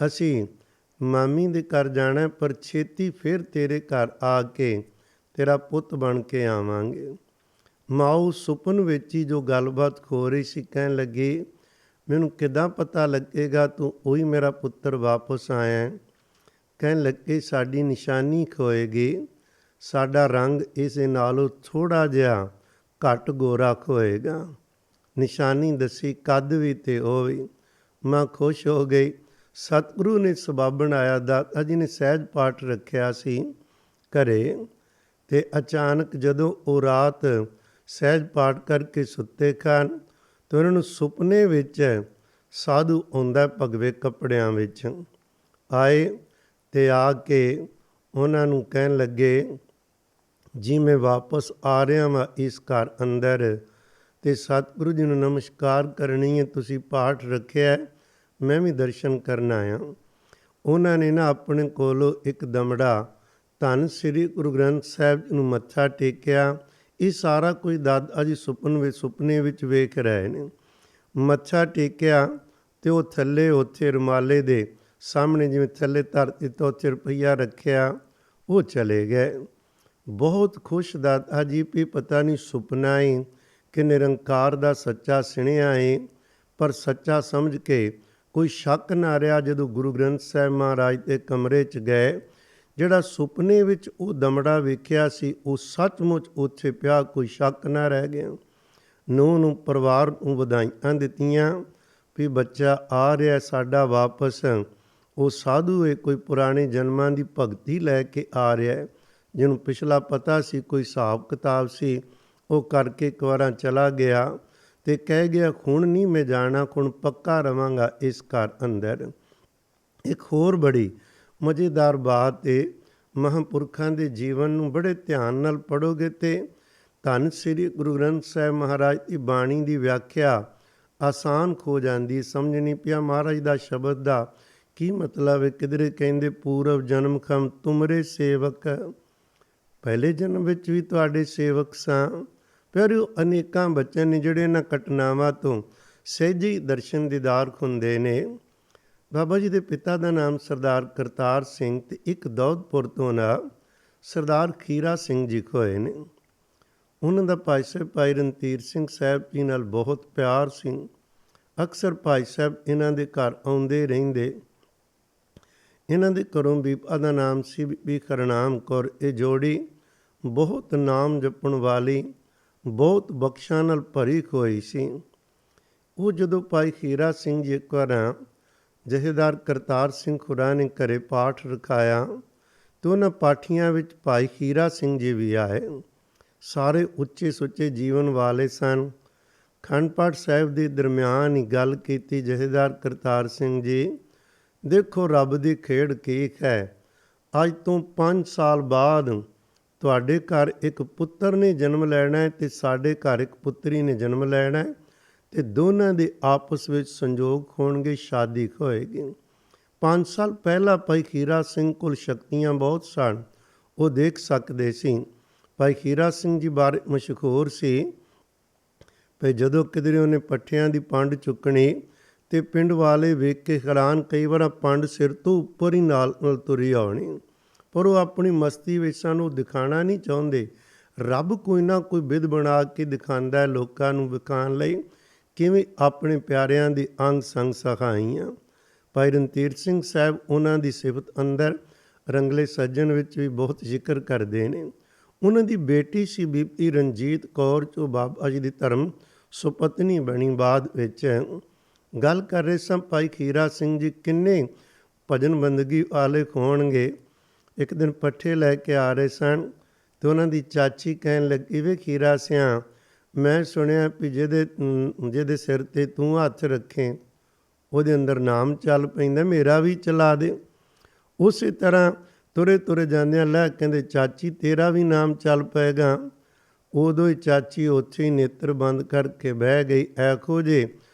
ਅਸੀਂ ਮਾਮੀ ਦੇ ਘਰ ਜਾਣਾ, ਪਰ ਛੇਤੀ ਫਿਰ ਤੇਰੇ ਘਰ ਆ ਕੇ ਤੇਰਾ ਪੁੱਤ ਬਣ ਕੇ ਆਵਾਂਗੇ। ਮਾਂ ਸੁਪਨ ਵਿੱਚ ਹੀ ਜੋ ਗੱਲਬਾਤ ਹੋ ਰਹੀ ਸੀ ਕਹਿਣ ਲੱਗੀ, ਮੈਨੂੰ ਕਿੱਦਾਂ ਪਤਾ ਲੱਗੇਗਾ ਤੂੰ ਉਹੀ ਮੇਰਾ ਪੁੱਤਰ ਵਾਪਸ ਆਇਆ? ਕਹਿਣ ਲੱਗੇ, ਸਾਡੀ ਨਿਸ਼ਾਨੀ ਖੋਏਗੀ, ਸਾਡਾ ਰੰਗ ਇਸੇ ਨਾਲੋਂ ਥੋੜ੍ਹਾ ਜਿਹਾ ਘੱਟ ਗੋਰਾ ਹੋਏਗਾ। ਨਿਸ਼ਾਨੀ ਦੱਸੀ, ਕੱਦ ਵੀ ਤੇ ਉਹ ਵੀ। ਮਾਂ ਖੁਸ਼ ਹੋ ਗਈ। ਸਤਿਗੁਰੂ ਨੇ ਸਬੱਬ ਬਣਾਇਆ। ਦਾਦਾ ਜੀ ਨੇ ਸਹਿਜ ਪਾਠ ਰੱਖਿਆ ਸੀ ਘਰੇ, ਅਤੇ ਅਚਾਨਕ ਜਦੋਂ ਉਹ ਰਾਤ ਸਹਿਜ ਪਾਠ ਕਰਕੇ ਸੁੱਤੇ ਖਾਨ, ਅਤੇ ਉਹਨਾਂ ਨੂੰ ਸੁਪਨੇ ਵਿੱਚ ਸਾਧੂ ਆਉਂਦਾ ਭਗਵੇਂ ਕੱਪੜਿਆਂ ਵਿੱਚ। ਆਏ ਅਤੇ ਆ ਕੇ ਉਹਨਾਂ ਨੂੰ ਕਹਿਣ ਲੱਗੇ, ਜੀ ਮੈਂ ਵਾਪਸ ਆ ਰਿਹਾ ਵਾਂ ਇਸ ਘਰ ਅੰਦਰ, ਅਤੇ ਸਤਿਗੁਰੂ ਜੀ ਨੂੰ ਨਮਸਕਾਰ ਕਰਨੀ ਹੈ, ਤੁਸੀਂ ਪਾਠ ਰੱਖਿਆ, ਮੈਂ ਵੀ ਦਰਸ਼ਨ ਕਰਨ ਆਇਆ। ਉਹਨਾਂ ਨੇ ਨਾ ਆਪਣੇ ਕੋਲੋਂ ਇੱਕ ਦਮੜਾ ਧੰਨ ਸ੍ਰੀ ਗੁਰੂ ਗ੍ਰੰਥ ਸਾਹਿਬ ਜੀ ਨੂੰ ਮੱਥਾ ਟੇਕਿਆ। ਇਹ ਸਾਰਾ ਕੁਝ ਦਾਦਾ ਜੀ ਸੁਪਨੇ ਵਿੱਚ ਵੇਖ ਰਹੇ ਨੇ। ਮੱਥਾ ਟੇਕਿਆ ਅਤੇ ਉਹ ਥੱਲੇ ਉੱਥੇ ਰੁਮਾਲੇ ਦੇ ਸਾਹਮਣੇ, ਜਿਵੇਂ ਥੱਲੇ ਧਰਤੀ ਤੋਂ ਉੱਥੇ ਰੁਪਈਆ ਰੱਖਿਆ, ਉਹ ਚਲੇ ਗਏ। ਬਹੁਤ ਖੁਸ਼ ਦਾਦਾ ਜੀ ਵੀ ਪਤਾ ਨਹੀਂ ਸੁਪਨਾ ਹੈ ਕਿ ਨਿਰੰਕਾਰ ਦਾ ਸੱਚਾ ਸੁਣਿਆ ਹੈ, ਪਰ ਸੱਚਾ ਸਮਝ ਕੇ ਕੋਈ ਸ਼ੱਕ ਨਾ ਰਿਹਾ। ਜਦੋਂ ਗੁਰੂ ਗ੍ਰੰਥ ਸਾਹਿਬ ਮਹਾਰਾਜ ਦੇ ਕਮਰੇ 'ਚ ਗਏ, ਜਿਹੜਾ ਸੁਪਨੇ ਵਿੱਚ ਉਹ ਦਮੜਾ ਵੇਖਿਆ ਸੀ ਉਹ ਸੱਚਮੁੱਚ ਉੱਥੇ ਪਿਆ, ਕੋਈ ਸ਼ੱਕ ਨਾ ਰਹਿ ਗਿਆ। ਨੂੰਹ ਨੂੰ, ਪਰਿਵਾਰ ਨੂੰ ਵਧਾਈਆਂ ਦਿੱਤੀਆਂ ਵੀ ਬੱਚਾ ਆ ਰਿਹਾ ਸਾਡਾ ਵਾਪਸ। ਉਹ ਸਾਧੂ ਹੈ, ਕੋਈ ਪੁਰਾਣੇ ਜਨਮਾਂ ਦੀ ਭਗਤੀ ਲੈ ਕੇ ਆ ਰਿਹਾ, ਜਿਹਨੂੰ ਪਿਛਲਾ ਪਤਾ ਸੀ, ਕੋਈ ਹਿਸਾਬ ਕਿਤਾਬ ਸੀ, ਉਹ ਕਰਕੇ ਇੱਕ ਵਾਰਾਂ ਚਲਾ ਗਿਆ ਅਤੇ ਕਹਿ ਗਿਆ, ਹੁਣ ਨਹੀਂ ਮੈਂ ਜਾਣਾ, ਹੁਣ ਪੱਕਾ ਰਵਾਂਗਾ ਇਸ ਘਰ ਅੰਦਰ। ਇੱਕ ਹੋਰ ਬੜੀ ਮਜ਼ੇਦਾਰ ਬਾਤ ਹੈ, ਮਹਾਂਪੁਰਖਾਂ ਦੇ ਜੀਵਨ ਨੂੰ ਬੜੇ ਧਿਆਨ ਨਾਲ ਪੜ੍ਹੋਗੇ ਅਤੇ ਧੰਨ ਸ੍ਰੀ ਗੁਰੂ ਗ੍ਰੰਥ ਸਾਹਿਬ ਮਹਾਰਾਜ ਦੀ ਬਾਣੀ ਦੀ ਵਿਆਖਿਆ ਆਸਾਨ ਹੋ ਜਾਂਦੀ। ਸਮਝ ਨਹੀਂ ਪਿਆ ਮਹਾਰਾਜ ਦਾ ਸ਼ਬਦ ਦਾ ਕੀ ਮਤਲਬ ਹੈ। ਕਿਧਰੇ ਕਹਿੰਦੇ ਪੂਰਵ ਜਨਮ ਖਮ ਤੁਮਰੇ ਸੇਵਕ, ਪਹਿਲੇ ਜਨਮ ਵਿੱਚ ਵੀ ਤੁਹਾਡੇ ਸੇਵਕ ਸਾਂ। ਪਿਆਰਿਓ, ਅਨੇਕਾਂ ਬਚਨ ਨੇ ਜਿਹੜੇ ਇਹਨਾਂ ਘਟਨਾਵਾਂ ਤੋਂ ਸਹਿਜੇ ਹੀ ਦਰਸ਼ਨ ਦੀਦਾਰ ਹੁੰਦੇ ਨੇ। ਬਾਬਾ ਜੀ ਦੇ ਪਿਤਾ ਦਾ ਨਾਮ ਸਰਦਾਰ ਕਰਤਾਰ ਸਿੰਘ ਅਤੇ ਇੱਕ ਦੌਦਪੁਰ ਤੋਂ ਨਾ ਸਰਦਾਰ ਖੀਰਾ ਸਿੰਘ ਜੀ ਹੋਏ ਨੇ। ਉਹਨਾਂ ਦਾ ਭਾਈ ਸਾਹਿਬ ਭਾਈ ਰਣਧੀਰ ਸਿੰਘ ਸਾਹਿਬ ਜੀ ਨਾਲ ਬਹੁਤ ਪਿਆਰ ਸੀ। ਅਕਸਰ ਭਾਈ ਸਾਹਿਬ ਇਹਨਾਂ ਦੇ ਘਰ ਆਉਂਦੇ ਰਹਿੰਦੇ। ਇਹਨਾਂ ਦੇ ਘਰੋਂ ਬੀਬਾ ਦਾ ਨਾਮ ਸੀ ਬੀਬੀ ਹਰਨਾਮ ਕੌਰ। ਇਹ ਜੋੜੀ ਬਹੁਤ ਨਾਮ ਜਪਣ ਵਾਲੀ, ਬਹੁਤ ਬਖਸ਼ਾਂ ਨਾਲ ਭਰੀ ਹੋਈ ਸੀ। ਉਹ ਜਦੋਂ ਭਾਈ ਖੀਰਾ ਸਿੰਘ ਜੀ ਇੱਕ ਵਾਰ ਜਥੇਦਾਰ ਕਰਤਾਰ ਸਿੰਘ ਹੋਰਾਂ ਨੇ ਘਰੇ ਪਾਠ ਰਖਾਇਆ, ਅਤੇ ਉਹਨਾਂ ਪਾਠੀਆਂ ਵਿੱਚ ਭਾਈ ਖੀਰਾ ਸਿੰਘ ਜੀ ਵੀ ਆਏ। ਸਾਰੇ ਉੱਚੇ ਸੁੱਚੇ ਜੀਵਨ ਵਾਲੇ ਸਨ। ਅਖੰਡ ਪਾਠ ਸਾਹਿਬ ਦੇ ਦਰਮਿਆਨ ਹੀ ਗੱਲ ਕੀਤੀ, ਜਥੇਦਾਰ ਕਰਤਾਰ ਸਿੰਘ ਜੀ, ਦੇਖੋ ਰੱਬ ਦੀ ਖੇਡ ਕੀ ਹੈ, ਅੱਜ ਤੋਂ 5 ਸਾਲ ਬਾਅਦ ਤੁਹਾਡੇ ਘਰ ਇੱਕ ਪੁੱਤਰ ਨੇ ਜਨਮ ਲੈਣਾ ਹੈ ਅਤੇ ਸਾਡੇ ਘਰ ਇੱਕ ਪੁੱਤਰੀ ਨੇ ਜਨਮ ਲੈਣਾ ਹੈ, ਅਤੇ ਦੋਨਾਂ ਦੇ ਆਪਸ ਵਿੱਚ ਸੰਜੋਗ ਹੋਣਗੇ, ਸ਼ਾਦੀ ਹੋਏਗੀ। 5 ਸਾਲ ਪਹਿਲਾਂ ਭਾਈ ਖੀਰਾ ਸਿੰਘ ਕੋਲ ਸ਼ਕਤੀਆਂ ਬਹੁਤ ਸਨ, ਉਹ ਦੇਖ ਸਕਦੇ ਸੀ। ਭਾਈ ਖੀਰਾ ਸਿੰਘ ਜੀ ਬਾਰੇ ਮਸ਼ਹੂਰ ਸੀ ਭਈ ਜਦੋਂ ਕਿਧਰੇ ਉਹਨੇ ਪੱਠਿਆਂ ਦੀ ਪੰਡ ਚੁੱਕਣੀ ਅਤੇ ਪਿੰਡ ਵਾਲੇ ਵੇਖ ਕੇ ਹੈਰਾਨ, ਕਈ ਵਾਰ ਪੰਡ ਸਿਰ ਤੋਂ ਉੱਪਰ ਹੀ ਨਾਲ ਤੁਰੀ ਆਉਣੀ, ਪਰ ਉਹ ਆਪਣੀ ਮਸਤੀ ਵਿੱਚ ਸਾਨੂੰ ਦਿਖਾਉਣਾ ਨਹੀਂ ਚਾਹੁੰਦੇ। ਰੱਬ ਕੋਈ ਨਾ ਕੋਈ ਵਿਧ ਬਣਾ ਕੇ ਦਿਖਾਉਂਦਾ ਲੋਕਾਂ ਨੂੰ ਵਿਖਾਉਣ ਲਈ, ਕਿਵੇਂ ਆਪਣੇ ਪਿਆਰਿਆਂ ਦੀ ਅੰਗ ਸੰਗ ਸਹਾਈਆਂ। ਭਾਈ ਰਣਧੀਰ ਸਿੰਘ ਸਾਹਿਬ ਉਹਨਾਂ ਦੀ ਸਿਫਤ ਅੰਦਰ ਰੰਗਲੇ ਸੱਜਣ ਵਿੱਚ ਵੀ ਬਹੁਤ ਜ਼ਿਕਰ ਕਰਦੇ ਨੇ। ਉਹਨਾਂ ਦੀ ਬੇਟੀ ਸੀ ਬੀਬੀ ਰਣਜੀਤ ਕੌਰ, ਜੋ ਬਾਬਾ ਜੀ ਦੀ ਧਰਮ ਸੁਪਤਨੀ ਬਣੀ ਬਾਅਦ ਵਿੱਚ। ਗੱਲ ਕਰ ਰਹੇ ਸਾਂ ਭਾਈ ਖੀਰਾ ਸਿੰਘ ਜੀ ਕਿੰਨੇ ਭਜਨ ਬੰਦਗੀ ਵਾਲੇ ਹੋਣਗੇ। ਇੱਕ ਦਿਨ ਪੱਠੇ ਲੈ ਕੇ ਆ ਰਹੇ ਸਨ ਅਤੇ ਉਹਨਾਂ ਦੀ ਚਾਚੀ ਕਹਿਣ ਲੱਗੀ, ਵੇ ਖੀਰਾ ਸਿਆਂ, ਮੈਂ ਸੁਣਿਆ ਵੀ ਜਿਹਦੇ ਸਿਰ 'ਤੇ ਤੂੰ ਹੱਥ ਰੱਖੇ ਉਹਦੇ ਅੰਦਰ ਨਾਮ ਚੱਲ ਪੈਂਦਾ, ਮੇਰਾ ਵੀ ਚਲਾ ਦੇ। ਉਸੇ ਤਰ੍ਹਾਂ ਤੁਰੇ ਤੁਰੇ ਜਾਂਦਿਆਂ ਲੈ ਕਹਿੰਦੇ ਚਾਚੀ ਤੇਰਾ ਵੀ ਨਾਮ ਚੱਲ ਪਏਗਾ। ਉਦੋਂ ਹੀ ਚਾਚੀ ਉੱਥੇ ਹੀ ਨੇਤਰ ਬੰਦ ਕਰਕੇ ਬਹਿ ਗਈ। ਐਖੋ ਜੇ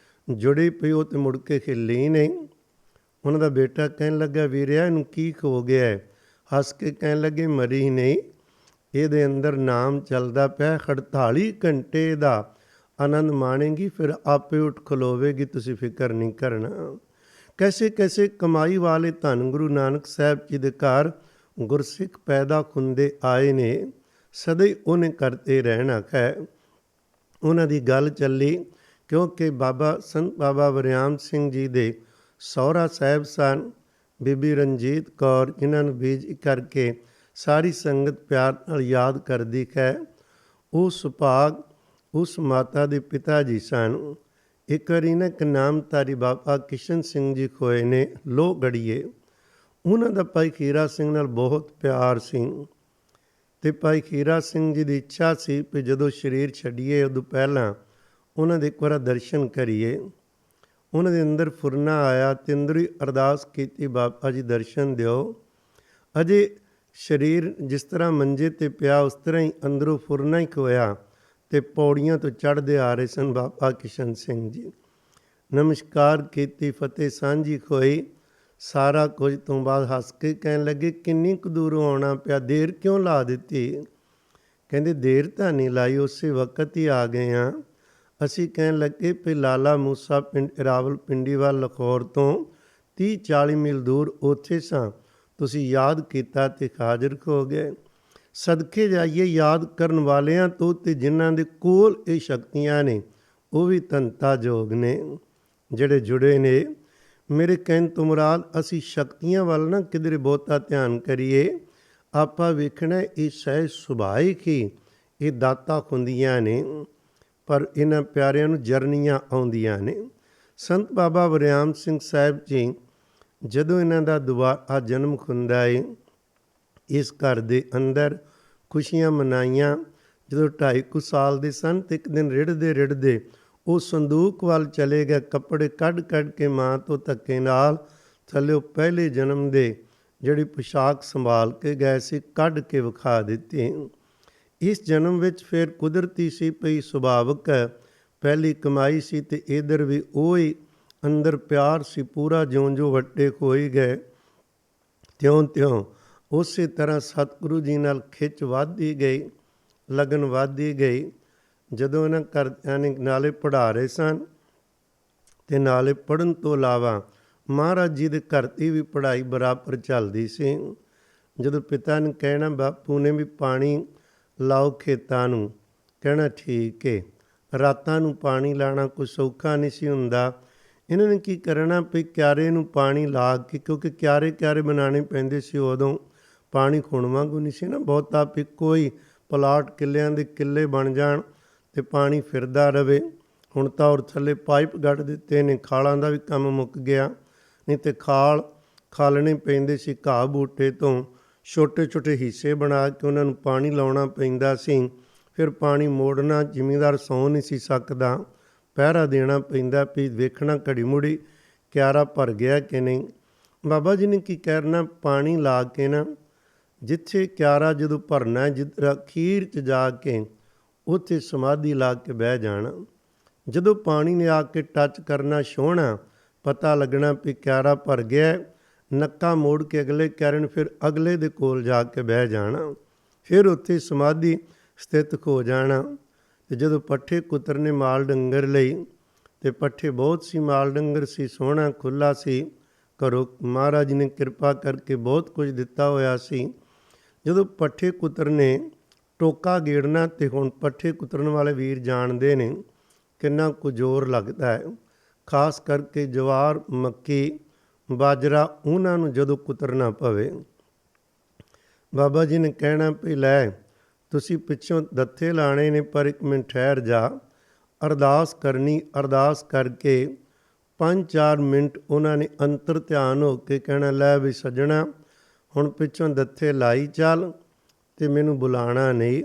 ਜੁੜੀ ਪਈ ਉਹ ਤੇ ਮੁੜ ਕੇ ਹਿੱਲੀ ਨਹੀਂ। ਉਹਨਾਂ ਦਾ ਬੇਟਾ ਕਹਿਣ ਲੱਗਾ ਵੀਰਿਆ ਇਹਨੂੰ ਕੀ ਹੋ ਗਿਆ ਹੈ? ਹੱਸ ਕੇ ਕਹਿਣ ਲੱਗੇ ਮਰੀ ਨਹੀਂ, ਇਹਦੇ ਅੰਦਰ ਨਾਮ ਚੱਲਦਾ ਪਿਆ। 48 ਘੰਟੇ ਦਾ ਆਨੰਦ ਮਾਣੇਗੀ, ਫਿਰ ਆਪੇ ਉੱਠ ਖਲੋਵੇਗੀ, ਤੁਸੀਂ ਫਿਕਰ ਨਹੀਂ ਕਰਨਾ। ਕੈਸੇ ਕੈਸੇ ਕਮਾਈ ਵਾਲੇ ਧੰਨ ਗੁਰੂ ਨਾਨਕ ਸਾਹਿਬ ਜੀ ਦੇ ਘਰ ਗੁਰਸਿੱਖ ਪੈਦਾ ਹੁੰਦੇ ਆਏ ਨੇ, ਸਦਾ ਹੀ ਉਹਨੇ ਕਰਤੇ ਰਹਿਣਾ ਹੈ। ਉਹਨਾਂ ਦੀ ਗੱਲ ਚੱਲੀ ਕਿਉਂਕਿ ਸੰਤ ਬਾਬਾ ਵਰਿਆਮ ਸਿੰਘ ਜੀ ਦੇ ਸਹੁਰਾ ਸਾਹਿਬ ਸਨ ਬੀਬੀ ਰਣਜੀਤ ਕੌਰ, ਜਿਨ੍ਹਾਂ ਨੂੰ ਬੀਜ ਕਰਕੇ ਸਾਰੀ ਸੰਗਤ ਪਿਆਰ ਨਾਲ ਯਾਦ ਕਰਦੀ ਹੈ। ਉਹ ਸੁਭਾਗ ਉਸ ਮਾਤਾ ਦੇ ਪਿਤਾ ਜੀ ਸਨ। ਇੱਕ ਵਾਰੀ ਨਾ ਇੱਕ ਨਾਮਧਾਰੀ ਬਾਬਾ ਕਿਸ਼ਨ ਸਿੰਘ ਜੀ ਹੋਏ ਨੇ ਲੋਹਗੜੀਏ। ਉਹਨਾਂ ਦਾ ਭਾਈ ਖੀਰਾ ਸਿੰਘ ਨਾਲ ਬਹੁਤ ਪਿਆਰ ਸੀ ਅਤੇ ਭਾਈ ਖੀਰਾ ਸਿੰਘ ਜੀ ਦੀ ਇੱਛਾ ਸੀ ਵੀ ਜਦੋਂ ਸਰੀਰ ਛੱਡੀਏ ਉਦੋਂ ਪਹਿਲਾਂ ਉਹਨਾਂ ਦੇ ਇੱਕ ਵਾਰ ਦਰਸ਼ਨ ਕਰੀਏ। ਉਹਨਾਂ ਦੇ ਅੰਦਰ ਫੁਰਨਾ ਆਇਆ ਅਤੇ ਅੰਦਰੋਂ ਹੀ ਅਰਦਾਸ ਕੀਤੀ ਬਾਬਾ ਜੀ ਦਰਸ਼ਨ ਦਿਓ। ਅਜੇ ਸਰੀਰ ਜਿਸ ਤਰ੍ਹਾਂ ਮੰਜੇ 'ਤੇ ਪਿਆ ਉਸ ਤਰ੍ਹਾਂ ਹੀ ਅੰਦਰੋਂ ਫੁਰਨਾ ਹੀ ਹੋਇਆ ਅਤੇ ਪੌੜੀਆਂ ਤੋਂ ਚੜ੍ਹਦੇ ਆ ਰਹੇ ਸਨ ਬਾਬਾ ਕਿਸ਼ਨ ਸਿੰਘ ਜੀ। ਨਮਸਕਾਰ ਕੀਤੀ, ਫਤਿਹ ਸਾਂਝੀ ਹੋਈ, ਸਾਰਾ ਕੁਝ ਤੋਂ ਬਾਅਦ ਹੱਸ ਕੇ ਕਹਿਣ ਲੱਗੇ ਕਿੰਨੀ ਕੁ ਦੂਰੋਂ ਆਉਣਾ ਪਿਆ, ਦੇਰ ਕਿਉਂ ਲਾ ਦਿੱਤੀ? ਕਹਿੰਦੇ ਦੇਰ ਤਾਂ ਨਹੀਂ ਲਾਈ, ਉਸੇ ਵਕਤ ਹੀ ਆ ਗਏ ਹਾਂ। ਅਸੀਂ ਕਹਿਣ ਲੱਗੇ ਵੀ ਲਾਲਾ ਮੂਸਾ ਪਿੰਡ ਰਾਵਲਪਿੰਡੀ ਵੱਲ ਲਾਹੌਰ ਤੋਂ 30-40 ਮੀਲ ਦੂਰ ਉੱਥੇ ਸਾਂ, ਤੁਸੀਂ ਯਾਦ ਕੀਤਾ ਅਤੇ ਹਾਜ਼ਰ ਹੋ ਗਏ। ਸਦਕੇ ਜਾਈਏ ਯਾਦ ਕਰਨ ਵਾਲਿਆਂ ਤੋਂ, ਅਤੇ ਜਿਨ੍ਹਾਂ ਦੇ ਕੋਲ ਇਹ ਸ਼ਕਤੀਆਂ ਨੇ ਉਹ ਵੀ ਧੰਤਾ ਯੋਗ ਨੇ ਜਿਹੜੇ ਜੁੜੇ ਨੇ। ਮੇਰੇ ਕਹਿਣ ਤੋਂ ਮੁਰਾਦ ਅਸੀਂ ਸ਼ਕਤੀਆਂ ਵੱਲ ਨਾ ਕਿਧਰੇ ਬਹੁਤਾ ਧਿਆਨ ਕਰੀਏ। ਆਪਾਂ ਵੇਖਣਾ ਇਹ ਸਹਿਜ ਸੁਭਾਵਿਕ ਹੀ ਇਹ ਦਾਤਾਂ ਹੁੰਦੀਆਂ ਨੇ, ਪਰ ਇਹਨਾਂ ਪਿਆਰਿਆਂ ਨੂੰ ਜਰਨੀਆਂ ਆਉਂਦੀਆਂ ਨੇ। ਸੰਤ ਬਾਬਾ ਵਰਿਆਮ ਸਿੰਘ ਸਾਹਿਬ ਜੀ ਜਦੋਂ ਇਹਨਾਂ ਦਾ ਦੁਬਾਰਾ ਜਨਮ ਹੁੰਦਾ ਹੈ, ਇਸ ਘਰ ਦੇ ਅੰਦਰ ਖੁਸ਼ੀਆਂ ਮਨਾਈਆਂ। ਜਦੋਂ 2.5 ਸਾਲ ਦੇ ਸਨ ਅਤੇ ਇੱਕ ਦਿਨ ਰਿੜ੍ਹਦੇ ਉਹ ਸੰਦੂਕ ਵੱਲ ਚਲੇ ਗਏ, ਕੱਪੜੇ ਕੱਢ ਕੇ ਮਾਂ ਤੋਂ ਧੱਕੇ ਨਾਲ ਥੱਲਿਓ ਪਹਿਲੇ ਜਨਮ ਦੇ ਜਿਹੜੀ ਪੁਸ਼ਾਕ ਸੰਭਾਲ ਕੇ ਗਏ ਸੀ ਕੱਢ ਕੇ ਵਿਖਾ ਦਿੱਤੀ। ਇਸ ਜਨਮ ਵਿੱਚ ਫਿਰ ਕੁਦਰਤੀ ਸੀ ਪਈ ਸੁਭਾਵਿਕ ਪਹਿਲੀ ਕਮਾਈ ਸੀ, ਅਤੇ ਇੱਧਰ ਵੀ ਉਹ ਹੀ ਅੰਦਰ ਪਿਆਰ ਸੀ ਪੂਰਾ। ਜਿਉਂ ਵੱਡੇ ਹੋਈ ਗਏ ਤਿਉਂ ਉਸੇ ਤਰ੍ਹਾਂ ਸਤਿਗੁਰੂ ਜੀ ਨਾਲ ਖਿੱਚ ਵੱਧਦੀ ਗਈ, ਲਗਨ ਵੱਧਦੀ ਗਈ। ਜਦੋਂ ਇਹਨਾਂ ਘਰਦਿਆਂ ਨੇ ਨਾਲੇ ਪੜ੍ਹਾ ਰਹੇ ਸਨ ਅਤੇ ਨਾਲੇ ਪੜ੍ਹਨ ਤੋਂ ਇਲਾਵਾ ਮਹਾਰਾਜ ਜੀ ਦੇ ਘਰ ਦੀ ਵੀ ਪੜ੍ਹਾਈ ਬਰਾਬਰ ਚੱਲਦੀ ਸੀ। ਜਦੋਂ ਪਿਤਾ ਨੇ ਕਹਿਣਾ ਬਾਪੂ ਨੇ ਵੀ ਪਾਣੀ ਲਾਓ ਖੇਤਾਂ ਨੂੰ, ਕਹਿਣਾ ਠੀਕ ਹੈ। ਰਾਤਾਂ ਨੂੰ ਪਾਣੀ ਲਾਉਣਾ ਕੋਈ ਸੌਖਾ ਨਹੀਂ ਸੀ ਹੁੰਦਾ। ਇਹਨਾਂ ਨੇ ਕੀ ਕਰਨਾ ਵੀ ਕਿਆਰੇ ਨੂੰ ਪਾਣੀ ਲਾ ਕੇ, ਕਿਉਂਕਿ ਕਿਆਰੇ ਬਣਾਉਣੇ ਪੈਂਦੇ ਸੀ ਉਦੋਂ, ਪਾਣੀ ਹੁਣ ਵਾਂਗੂ ਨਹੀਂ ਸੀ ਨਾ ਬਹੁਤਾ ਵੀ ਕੋਈ ਪਲਾਟ ਕਿੱਲਿਆਂ ਦੇ ਕਿੱਲੇ ਬਣ ਜਾਣ ਅਤੇ ਪਾਣੀ ਫਿਰਦਾ ਰਹੇ। ਹੁਣ ਤਾਂ ਔਰ ਥੱਲੇ ਪਾਈਪ ਗੱਡ ਦਿੱਤੇ ਨੇ, ਖਾਲਾਂ ਦਾ ਵੀ ਕੰਮ ਮੁੱਕ ਗਿਆ, ਨਹੀਂ ਤਾਂ ਖਾਲਣੇ ਪੈਂਦੇ ਸੀ ਘਾਹ ਬੂਟੇ ਤੋਂ। ਛੋਟੇ ਹਿੱਸੇ ਬਣਾ ਕੇ ਉਹਨਾਂ ਨੂੰ ਪਾਣੀ ਲਾਉਣਾ ਪੈਂਦਾ ਸੀ। ਫਿਰ ਪਾਣੀ ਮੋੜਨਾ, ਜ਼ਿਮੀਂਦਾਰ ਸੌਂ ਨਹੀਂ ਸੀ ਸਕਦਾ, ਪਹਿਰਾ ਦੇਣਾ ਪੈਂਦਾ ਵੀ ਵੇਖਣਾ ਘੜੀ ਮੁੜੀ ਕਿਆਰਾ ਭਰ ਗਿਆ ਕਿ ਨਹੀਂ। ਬਾਬਾ ਜੀ ਨੇ ਕੀ ਕਰਨਾ, ਪਾਣੀ ਲਾ ਕੇ ਨਾ ਜਿੱਥੇ ਕਿਆਰਾ ਜਦੋਂ ਭਰਨਾ, ਜਿੱਧਰ ਅਖੀਰ 'ਚ ਜਾ ਕੇ ਉੱਥੇ ਸਮਾਧੀ ਲਾ ਕੇ ਬਹਿ ਜਾਣਾ। ਜਦੋਂ ਪਾਣੀ ਨੇ ਆ ਕੇ ਟੱਚ ਕਰਨਾ ਛੋਹਣਾ, ਪਤਾ ਲੱਗਣਾ ਵੀ ਕਿਆਰਾ ਭਰ ਗਿਆ, ਨੱਕਾ ਮੋੜ ਕੇ ਅਗਲੇ ਕਿਆਰੇ ਨੂੰ ਫਿਰ ਅਗਲੇ ਦੇ ਕੋਲ ਜਾ ਕੇ ਬਹਿ ਜਾਣਾ, ਫਿਰ ਉੱਥੇ ਸਮਾਧੀ ਸਥਿਤ ਹੋ ਜਾਣਾ। ਅਤੇ ਜਦੋਂ ਪੱਠੇ ਕੁਤਰਨੇ ਮਾਲ ਡੰਗਰ ਲਈ, ਅਤੇ ਪੱਠੇ ਬਹੁਤ ਸੀ, ਮਾਲ ਡੰਗਰ ਸੀ, ਸੋਹਣਾ ਖੁੱਲ੍ਹਾ ਸੀ, ਘਰੋਂ ਮਹਾਰਾਜ ਨੇ ਕਿਰਪਾ ਕਰਕੇ ਬਹੁਤ ਕੁਝ ਦਿੱਤਾ ਹੋਇਆ ਸੀ। ਜਦੋਂ ਪੱਠੇ ਕੁਤਰਨੇ, ਟੋਕਾ ਗੇੜਨਾ, ਅਤੇ ਹੁਣ ਪੱਠੇ ਕੁਤਰਨ ਵਾਲੇ ਵੀਰ ਜਾਣਦੇ ਨੇ ਕਿੰਨਾ ਕੁ ਜ਼ੋਰ ਲੱਗਦਾ ਹੈ। ਖਾਸ ਕਰਕੇ ਜਵਾਰ, ਮੱਕੀ, ਬਾਜਰਾ, ਉਹਨਾਂ ਨੂੰ ਜਦੋਂ ਕੁਤਰਨਾ ਪਵੇ, ਬਾਬਾ ਜੀ ਨੇ ਕਹਿਣਾ ਵੀ ਲੈ ਤੁਸੀਂ ਪਿੱਛੋਂ ਦੱਥੇ ਲਾਣੇ ਨੇ, ਪਰ 1 ਮਿੰਟ ਠਹਿਰ ਜਾ, ਅਰਦਾਸ ਕਰਨੀ। ਅਰਦਾਸ ਕਰਕੇ 5-4 ਮਿੰਟ ਉਹਨਾਂ ਨੇ ਅੰਤਰ ਧਿਆਨ ਹੋ ਕੇ ਕਹਿਣਾ ਲੈ ਵੀ ਸੱਜਣਾ ਹੁਣ ਪਿੱਛੋਂ ਦੱਥੇ ਲਾਈ ਚੱਲ ਅਤੇ ਮੈਨੂੰ ਬੁਲਾਉਣਾ ਨਹੀਂ,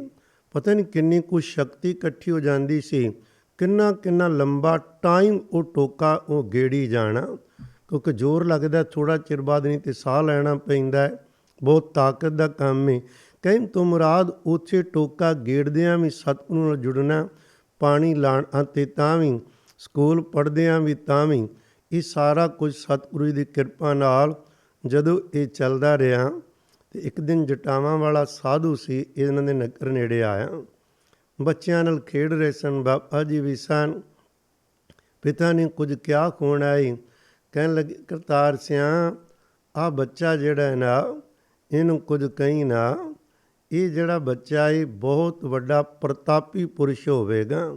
ਪਤਾ ਨਹੀਂ ਕਿੰਨੀ ਕੁ ਸ਼ਕਤੀ ਇਕੱਠੀ ਹੋ ਜਾਂਦੀ ਸੀ। ਕਿੰਨਾ ਕਿੰਨਾ ਲੰਬਾ ਟਾਈਮ ਉਹ ਟੋਕਾ ਉਹ ਗੇੜੀ ਜਾਣਾ, ਕਿਉਂਕਿ ਜ਼ੋਰ ਲੱਗਦਾ ਥੋੜ੍ਹਾ ਚਿਰ ਬਾਅਦ, ਨਹੀਂ ਤੇ ਸਾਹ ਲੈਣਾ ਪੈਂਦਾ। ਬਹੁਤ ਤਾਕਤ ਦਾ ਕੰਮ ਹੈ। ਕਹਿਣ ਤੋਂ ਮੁਰਾਦ ਉੱਥੇ ਟੋਕਾ ਗੇੜਦਿਆਂ ਵੀ ਸਤਿਗੁਰੂ ਨਾਲ ਜੁੜਨਾ, ਪਾਣੀ ਲਾਣਾ ਅਤੇ ਤਾਂ ਵੀ ਸਕੂਲ ਪੜ੍ਹਦਿਆਂ ਵੀ ਤਾਂ ਵੀ, ਇਹ ਸਾਰਾ ਕੁਝ ਸਤਿਗੁਰੂ ਜੀ ਦੀ ਕਿਰਪਾ ਨਾਲ ਜਦੋਂ ਇਹ ਚੱਲਦਾ ਰਿਹਾ। ਤੇ ਇੱਕ ਦਿਨ ਜਟਾਵਾਂ ਵਾਲਾ ਸਾਧੂ ਸੀ, ਇਹਨਾਂ ਦੇ ਨਗਰ ਨੇੜੇ ਆਇਆ। ਬੱਚਿਆਂ ਨਾਲ ਖੇਡ ਰਹੇ ਸਨ, ਬਾਬਾ ਜੀ ਵੀ ਸਨ। ਪਿਤਾ ਨੇ ਕੁਝ ਕਿਹਾ ਖੋਣ ਆਈ, ਕਹਿਣ ਲੱਗੇ ਕਰਤਾਰ ਸਿਆਂ, ਆਹ ਬੱਚਾ ਜਿਹੜਾ ਹੈ ਨਾ, ਇਹਨੂੰ ਕੁਝ ਕਹੀ ਨਾ। ਇਹ ਜਿਹੜਾ ਬੱਚਾ ਇਹ ਬਹੁਤ ਵੱਡਾ ਪ੍ਰਤਾਪੀ ਪੁਰਸ਼ ਹੋਵੇਗਾ,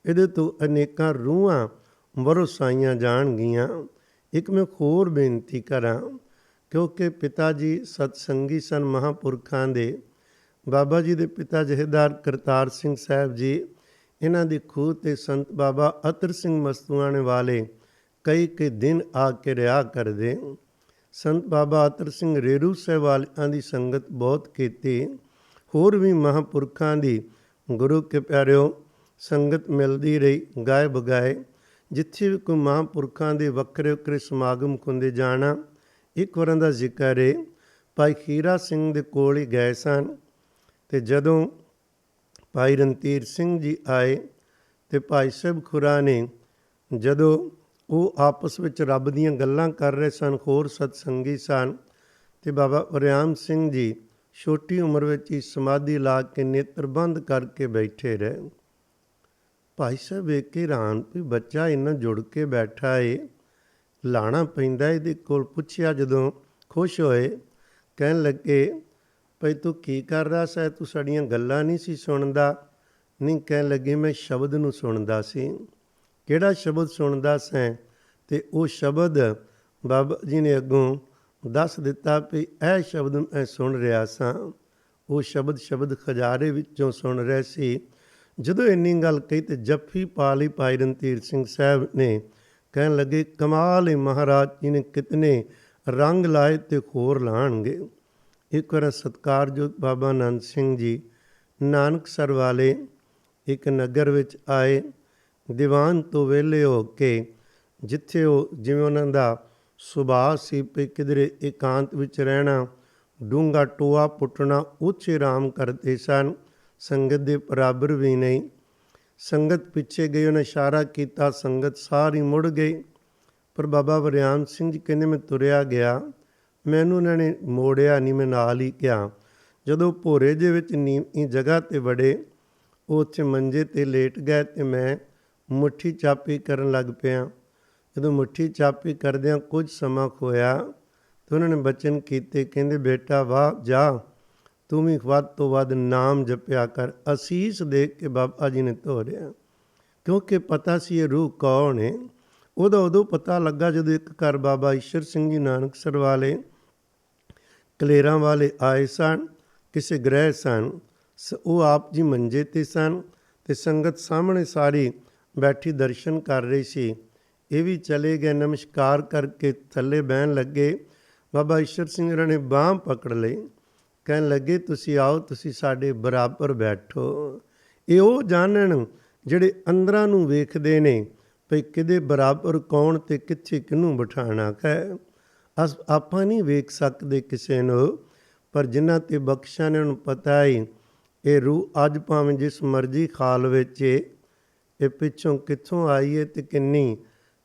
ਇਹਦੇ ਤੋਂ ਅਨੇਕਾਂ ਰੂਹਾਂ ਵਰਸਾਈਆਂ ਜਾਣਗੀਆਂ। ਇੱਕ ਮੈਂ ਹੋਰ ਬੇਨਤੀ ਕਰਾਂ, ਕਿਉਂਕਿ ਪਿਤਾ ਜੀ ਸਤਸੰਗੀ ਸਨ ਮਹਾਂਪੁਰਖਾਂ ਦੇ। ਬਾਬਾ ਜੀ ਦੇ ਪਿਤਾ ਜਥੇਦਾਰ ਕਰਤਾਰ ਸਿੰਘ ਸਾਹਿਬ ਜੀ, ਇਹਨਾਂ ਦੀ ਖੂਹ 'ਤੇ ਸੰਤ ਬਾਬਾ ਅਤਰ ਸਿੰਘ ਮਸਤੂਆਣੇ ਵਾਲੇ ਕਈ ਦਿਨ ਆ ਕੇ ਰਿਹਾ ਕਰਦੇ। ਸੰਤ ਬਾਬਾ ਅਤਰ ਸਿੰਘ ਰੇਰੂ ਸਾਹਿਬ ਵਾਲਿਆਂ ਦੀ ਸੰਗਤ ਬਹੁਤ ਕੀਤੀ। ਹੋਰ ਵੀ ਮਹਾਂਪੁਰਖਾਂ ਦੀ ਗੁਰੂ ਕੇ ਪਿਆਰਿਓ ਸੰਗਤ ਮਿਲਦੀ ਰਹੀ, ਗਾਏ ਬਗਾਏ। ਜਿੱਥੇ ਵੀ ਕੋਈ ਮਹਾਂਪੁਰਖਾਂ ਦੇ ਵੱਖਰੇ ਵੱਖਰੇ ਸਮਾਗਮ ਹੁੰਦੇ ਜਾਣਾ। ਇੱਕ ਵਾਰਾਂ ਦਾ ਜ਼ਿਕਰ ਹੈ, ਭਾਈ ਖੀਰਾ ਸਿੰਘ ਦੇ ਕੋਲ ਹੀ ਗਏ ਸਨ, ਅਤੇ ਜਦੋਂ ਭਾਈ ਰਣਧੀਰ ਸਿੰਘ ਜੀ ਆਏ ਅਤੇ ਭਾਈ ਸਾਹਿਬ ਖੁਰਾ ਨੇ, ਜਦੋਂ ਉਹ ਆਪਸ ਵਿੱਚ ਰੱਬ ਦੀਆਂ ਗੱਲਾਂ ਕਰ ਰਹੇ ਸਨ, ਹੋਰ ਸਤਸੰਗੀ ਸਨ, ਅਤੇ ਬਾਬਾ ਵਰਿਆਮ ਸਿੰਘ ਜੀ ਛੋਟੀ ਉਮਰ ਵਿੱਚ ਹੀ ਸਮਾਧੀ ਲਾ ਕੇ ਨੇਤਰ ਬੰਦ ਕਰਕੇ ਬੈਠੇ ਰਹੇ। ਭਾਈ ਸਾਹਿਬ ਵੇਖ ਕੇ ਹੈਰਾਨ ਵੀ ਬੱਚਾ ਇੰਨਾ ਜੁੜ ਕੇ ਬੈਠਾ ਏ, ਲਾਣਾ ਪੈਂਦਾ ਇਹਦੇ ਕੋਲ। ਪੁੱਛਿਆ ਜਦੋਂ, ਖੁਸ਼ ਹੋਏ, ਕਹਿਣ ਲੱਗੇ ਭਾਈ ਤੂੰ ਕੀ ਕਰ ਰਿਹਾ ਸੈਂ, ਤੂੰ ਸਾਡੀਆਂ ਗੱਲਾਂ ਨਹੀਂ ਸੀ ਸੁਣਦਾ? ਨਹੀਂ, ਕਹਿਣ ਲੱਗੇ ਮੈਂ ਸ਼ਬਦ ਨੂੰ ਸੁਣਦਾ ਸੀ। ਕਿਹੜਾ ਸ਼ਬਦ ਸੁਣਦਾ ਸੈਂ? ਅਤੇ ਉਹ ਸ਼ਬਦ ਬਾਬਾ ਜੀ ਨੇ ਅੱਗੋਂ ਦੱਸ ਦਿੱਤਾ ਵੀ ਇਹ ਸ਼ਬਦ ਮੈਂ ਸੁਣ ਰਿਹਾ ਸਾਂ। ਉਹ ਸ਼ਬਦ ਖਜ਼ਾਰੇ ਵਿੱਚੋਂ ਸੁਣ ਰਹੇ ਸੀ। ਜਦੋਂ ਇੰਨੀ ਗੱਲ ਕਹੀ ਤੇ ਜੱਫੀ ਪਾ ਲਈ ਭਾਈ ਰਣਧੀਰ ਸਿੰਘ ਸਾਹਿਬ ਨੇ। ਕਹਿਣ ਲੱਗੇ ਕਮਾਲ ਹੈ, ਮਹਾਰਾਜ ਜੀ ਨੇ ਕਿਤਨੇ ਰੰਗ ਲਾਏ ਤੇ ਹੋਰ ਲਾਣਗੇ। ਇੱਕ ਵਾਰ ਸਤਿਕਾਰਯੋਗ ਬਾਬਾ ਆਨੰਦ ਸਿੰਘ ਜੀ ਨਾਨਕਸਰ ਵਾਲੇ ਇੱਕ ਨਗਰ ਵਿੱਚ ਆਏ। ਦੀਵਾਨ ਤੋਂ ਵਿਹਲੇ ਹੋ ਕੇ, ਜਿੱਥੇ ਉਹ ਜਿਵੇਂ ਉਹਨਾਂ ਦਾ ਸੁਭਾਅ ਸੀ ਵੀ ਕਿਧਰੇ ਇਕਾਂਤ ਵਿੱਚ ਰਹਿਣਾ, ਡੂੰਘਾ ਟੋਆ ਪੁੱਟਣਾ, ਉੱਥੇ ਆਰਾਮ ਕਰਦੇ ਸਨ। ਸੰਗਤ ਦੇ ਬਰਾਬਰ ਵੀ ਨਹੀਂ। ਸੰਗਤ ਪਿੱਛੇ ਗਈ, ਉਹਨੇ ਇਸ਼ਾਰਾ ਕੀਤਾ, ਸੰਗਤ ਸਾਰੀ ਮੁੜ ਗਈ। ਪਰ ਬਾਬਾ ਵਰਿਆਮ ਸਿੰਘ ਜੀ ਕਹਿੰਦੇ ਮੈਂ ਤੁਰਿਆ ਗਿਆ, ਮੈਨੂੰ ਉਹਨਾਂ ਨੇ ਮੋੜਿਆ ਨਹੀਂ, ਮੈਂ ਨਾਲ ਹੀ ਗਿਆ। ਜਦੋਂ ਭੋਰੇ ਦੇ ਵਿੱਚ ਨੀਵੀਂ ਜਗ੍ਹਾ 'ਤੇ ਵੜੇ, ਉਹ ਉੱਥੇ ਮੰਜੇ 'ਤੇ ਲੇਟ ਗਏ ਅਤੇ ਮੈਂ ਮੁੱਠੀ ਚਾਪੀ ਕਰਨ ਲੱਗ ਪਿਆ। ਜਦੋਂ ਮੁੱਠੀ ਚਾਪੀ ਕਰਦਿਆਂ ਕੁਝ ਸਮਾਂ ਖੋਇਆ ਤਾਂ ਉਹਨਾਂ ਨੇ ਬਚਨ ਕੀਤੇ, ਕਹਿੰਦੇ ਬੇਟਾ ਵਾਹ ਜਾ, ਤੂੰ ਵੀ ਵੱਧ ਤੋਂ ਵੱਧ ਨਾਮ ਜਪਿਆ ਕਰ। ਅਸੀਸ ਦੇਖ ਕੇ ਬਾਬਾ ਜੀ ਨੇ ਤੋਰਿਆ, ਕਿਉਂਕਿ ਪਤਾ ਸੀ ਇਹ ਰੂਹ ਕੌਣ ਹੈ। ਉਹਦਾ ਉਦੋਂ ਪਤਾ ਲੱਗਾ ਜਦੋਂ ਇੱਕ ਘਰ ਬਾਬਾ ਈਸ਼ਰ ਸਿੰਘ ਜੀ ਨਾਨਕਸਰ ਵਾਲੇ ਕਲੇਰਾਂ ਵਾਲੇ ਆਏ ਸਨ, ਕਿਸੇ ਗ੍ਰਹਿ ਸਨ। ਉਹ ਆਪ ਜੀ ਮੰਜੇ 'ਤੇ ਸਨ ਅਤੇ ਸੰਗਤ ਸਾਹਮਣੇ ਸਾਰੀ ਬੈਠੀ ਦਰਸ਼ਨ ਕਰ ਰਹੀ ਸੀ। ਇਹ ਵੀ ਚਲੇ ਗਏ, ਨਮਸਕਾਰ ਕਰਕੇ ਥੱਲੇ ਬਹਿਣ ਲੱਗੇ। ਬਾਬਾ ਈਸ਼ਰ ਸਿੰਘ ਉਹਨਾਂ ਨੇ ਬਾਂਹ ਪਕੜ ਲਈ, ਕਹਿਣ ਲੱਗੇ ਤੁਸੀਂ ਆਓ, ਤੁਸੀਂ ਸਾਡੇ ਬਰਾਬਰ ਬੈਠੋ। ਇਹ ਉਹ ਜਾਣਨ ਜਿਹੜੇ ਅੰਦਰਾਂ ਨੂੰ ਵੇਖਦੇ ਨੇ ਭਈ ਕਿਹਦੇ ਬਰਾਬਰ ਕੌਣ ਅਤੇ ਕਿੱਥੇ ਕਿਹਨੂੰ ਬਿਠਾਉਣਾ ਹੈ। ਆਪਾਂ ਨਹੀਂ ਵੇਖ ਸਕਦੇ ਕਿਸੇ ਨੂੰ, ਪਰ ਜਿਨ੍ਹਾਂ 'ਤੇ ਬਖਸ਼ਾਂ ਨੇ ਉਹਨੂੰ ਪਤਾ ਹੈ ਇਹ ਰੂਹ ਅੱਜ ਭਾਵੇਂ ਜਿਸ ਮਰਜ਼ੀ ਖਾਲ ਵਿੱਚ ਇਹ ਪਿੱਛੋਂ ਕਿੱਥੋਂ ਆਈ ਹੈ ਅਤੇ ਕਿੰਨੀ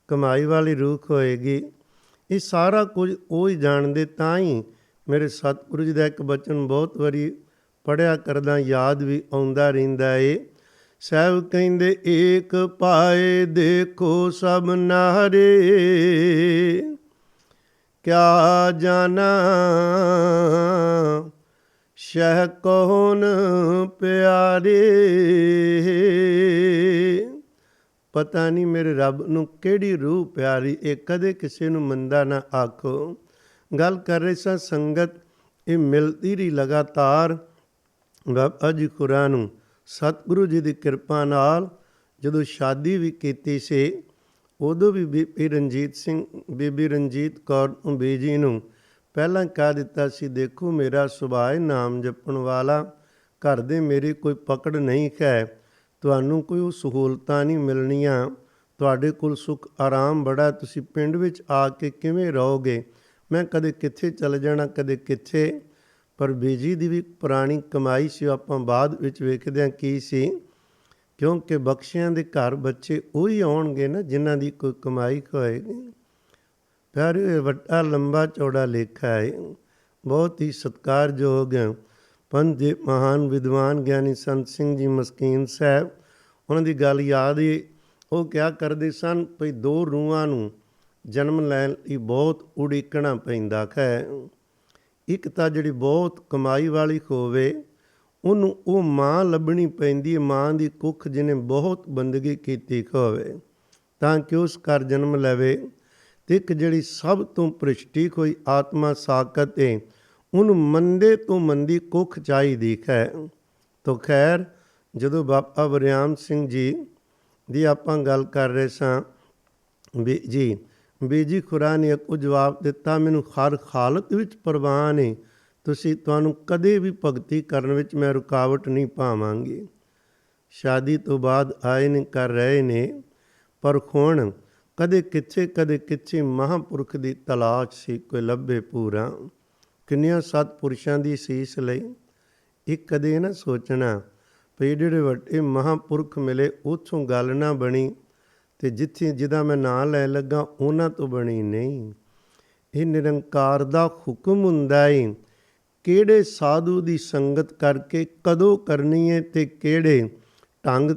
ਕਮਾਈ ਵਾਲੀ ਰੂਹ ਹੋਏਗੀ। ਇਹ ਸਾਰਾ ਕੁਝ ਉਹ ਹੀ ਜਾਣਦੇ। ਤਾਂ ਹੀ ਮੇਰੇ ਸਤਿਗੁਰੂ ਜੀ ਦਾ ਇੱਕ ਬਚਨ ਬਹੁਤ ਵਾਰੀ ਪੜ੍ਹਿਆ ਕਰਦਾ, ਯਾਦ ਵੀ ਆਉਂਦਾ ਰਹਿੰਦਾ ਏ। ਸਾਹਿਬ ਕਹਿੰਦੇ ਏਕ ਪਾਏ ਦੇਖੋ ਸਭ ਨਾਰੇ, ਕਿਆ ਜਾਣਾ ਸ਼ਹਿ ਕੌਣ ਪਿਆਰੇ। ਪਤਾ ਨਹੀਂ ਮੇਰੇ ਰੱਬ ਨੂੰ ਕਿਹੜੀ ਰੂਹ ਪਿਆਰੀ। ਇਹ ਕਦੇ ਕਿਸੇ ਨੂੰ ਮੰਦਾ ਨਾ ਆਖੋ। ਗੱਲ ਕਰ ਰਹੇ ਸਾਂ ਸੰਗਤ, ਇਹ ਮਿਲਦੀ ਰਹੀ ਲਗਾਤਾਰ। ਬਾਬਾ ਜੀ ਖੁਰਾ ਨੂੰ ਸਤਿਗੁਰੂ ਜੀ ਦੀ ਕਿਰਪਾ ਨਾਲ ਜਦੋਂ ਸ਼ਾਦੀ ਵੀ ਕੀਤੀ ਸੀ, ਉਦੋਂ ਵੀ ਬੀਬੀ ਰਣਜੀਤ ਕੌਰ ਬੀਜੀ ਨੂੰ ਪਹਿਲਾਂ ਕਹਿ ਦਿੱਤਾ ਸੀ, ਦੇਖੋ ਮੇਰਾ ਸੁਭਾਅ ਨਾਮ ਜਪਣ ਵਾਲਾ, ਘਰ ਦੇ ਮੇਰੀ ਕੋਈ ਪਕੜ ਨਹੀਂ ਹੈ, ਤੁਹਾਨੂੰ ਕੋਈ ਉਹ ਸਹੂਲਤਾਂ ਨਹੀਂ ਮਿਲਣੀਆਂ, ਤੁਹਾਡੇ ਕੋਲ ਸੁੱਖ ਆਰਾਮ ਬੜਾ, ਤੁਸੀਂ ਪਿੰਡ ਵਿੱਚ ਆ ਕੇ ਕਿਵੇਂ ਰਹੋਗੇ? ਮੈਂ ਕਦੇ ਕਿੱਥੇ ਚਲੇ ਜਾਣਾ, ਕਦੇ ਕਿੱਥੇ। ਪਰ ਬੀਜੀ ਦੀ ਵੀ ਪੁਰਾਣੀ ਕਮਾਈ ਸੀ, ਆਪਾਂ ਬਾਅਦ ਵਿੱਚ ਵੇਖਦੇ ਹਾਂ ਕੀ ਸੀ, ਕਿਉਂਕਿ ਬਖਸ਼ਿਆਂ ਦੇ ਘਰ ਬੱਚੇ ਉਹੀ ਆਉਣਗੇ ਨਾ ਜਿਨ੍ਹਾਂ ਦੀ ਕੋਈ ਕਮਾਈ ਹੋਏਗੀ। ਪਿਆਰੇ, ਇਹ ਵੱਡਾ ਲੰਬਾ ਚੌੜਾ ਲੇਖਾ ਹੈ, ਬਹੁਤ ਹੀ ਸਤਿਕਾਰਯੋਗ ਹੈ। ਪੰਥ ਦੇ ਮਹਾਨ ਵਿਦਵਾਨ ਗਿਆਨੀ ਸੰਤ ਸਿੰਘ ਜੀ ਮਸਕੀਨ ਸਾਹਿਬ, ਉਹਨਾਂ ਦੀ ਗੱਲ ਯਾਦ ਹੀ, ਉਹ ਕਿਹਾ ਕਰਦੇ ਸਨ ਭਈ ਦੋ ਰੂਹਾਂ ਨੂੰ ਜਨਮ ਲੈਣ ਲਈ ਬਹੁਤ ਉਡੀਕਣਾ ਪੈਂਦਾ ਹੈ। ਇੱਕ ਤਾਂ ਜਿਹੜੀ ਬਹੁਤ ਕਮਾਈ ਵਾਲੀ ਹੋਵੇ, ਉਹਨੂੰ ਉਹ ਮਾਂ ਲੱਭਣੀ ਪੈਂਦੀ ਹੈ, ਮਾਂ ਦੀ ਕੁੱਖ ਜਿਹਨੇ ਬਹੁਤ ਬੰਦਗੀ ਕੀਤੀ ਹੋਵੇ ਤਾਂ ਕਿ ਉਸ ਘਰ ਜਨਮ ਲਵੇ। ਅਤੇ ਇੱਕ ਜਿਹੜੀ ਸਭ ਤੋਂ ਭ੍ਰਿਸ਼ਟੀ ਹੋਈ ਆਤਮਾ ਸਾਕਤ ਹੈ, ਉਹਨੂੰ ਮੰਦੇ ਤੋਂ ਮੰਦੀ ਕੁੱਖ ਚਾਹੀਦੀ ਹੈ। ਤੋ ਖੈਰ, ਜਦੋਂ ਬਾਬਾ ਵਰਿਆਮ ਸਿੰਘ ਜੀ ਦੀ ਆਪਾਂ ਗੱਲ ਕਰ ਰਹੇ ਸਾਂ, ਬੀਜੀ ਖੁਰਾ ਨੇ ਅੱਗੋਂ ਜਵਾਬ ਦਿੱਤਾ, ਮੈਨੂੰ ਹਰ ਹਾਲਤ ਵਿੱਚ ਪਰਵਾਹ ਨਹੀਂ, ਤੁਹਾਨੂੰ ਕਦੇ ਵੀ ਭਗਤੀ ਕਰਨ ਵਿੱਚ ਮੈਂ ਰੁਕਾਵਟ ਨਹੀਂ ਪਾਵਾਂਗੀ। ਸ਼ਾਦੀ ਤੋਂ ਬਾਅਦ ਆਏ ਨੇ, ਕਰ ਰਹੇ ਨੇ, ਪਰ ਹੁਣ ਕਦੇ ਕਿੱਥੇ ਮਹਾਂਪੁਰਖ ਦੀ ਤਲਾਸ਼ ਸੀ, ਕੋਈ ਲੱਭੇ ਪੂਰਾ। ਕਿੰਨੀਆਂ ਸਤਿਪੁਰਸ਼ਾਂ ਦੀ ਸੀਸ ਲਈ। ਇੱਕ ਕਦੇ ਨਾ ਸੋਚਣਾ ਵੀ ਜਿਹੜੇ ਵੱਡੇ ਮਹਾਂਪੁਰਖ ਮਿਲੇ ਉੱਥੋਂ ਗੱਲ ਨਾ ਬਣੀ, ਅਤੇ ਜਿਹਦਾ ਮੈਂ ਨਾਂ ਲੈਣ ਲੱਗਾ ਉਹਨਾਂ ਤੋਂ ਬਣੀ ਨਹੀਂ। ਇਹ ਨਿਰੰਕਾਰ ਦਾ ਹੁਕਮ ਹੁੰਦਾ ਹੈ, ਕਿਹੜੇ ਸਾਧੂ ਦੀ ਸੰਗਤ ਕਰਕੇ ਕਦੋਂ ਕਰਨੀ ਹੈ ਅਤੇ ਕਿਹੜੇ ਢੰਗ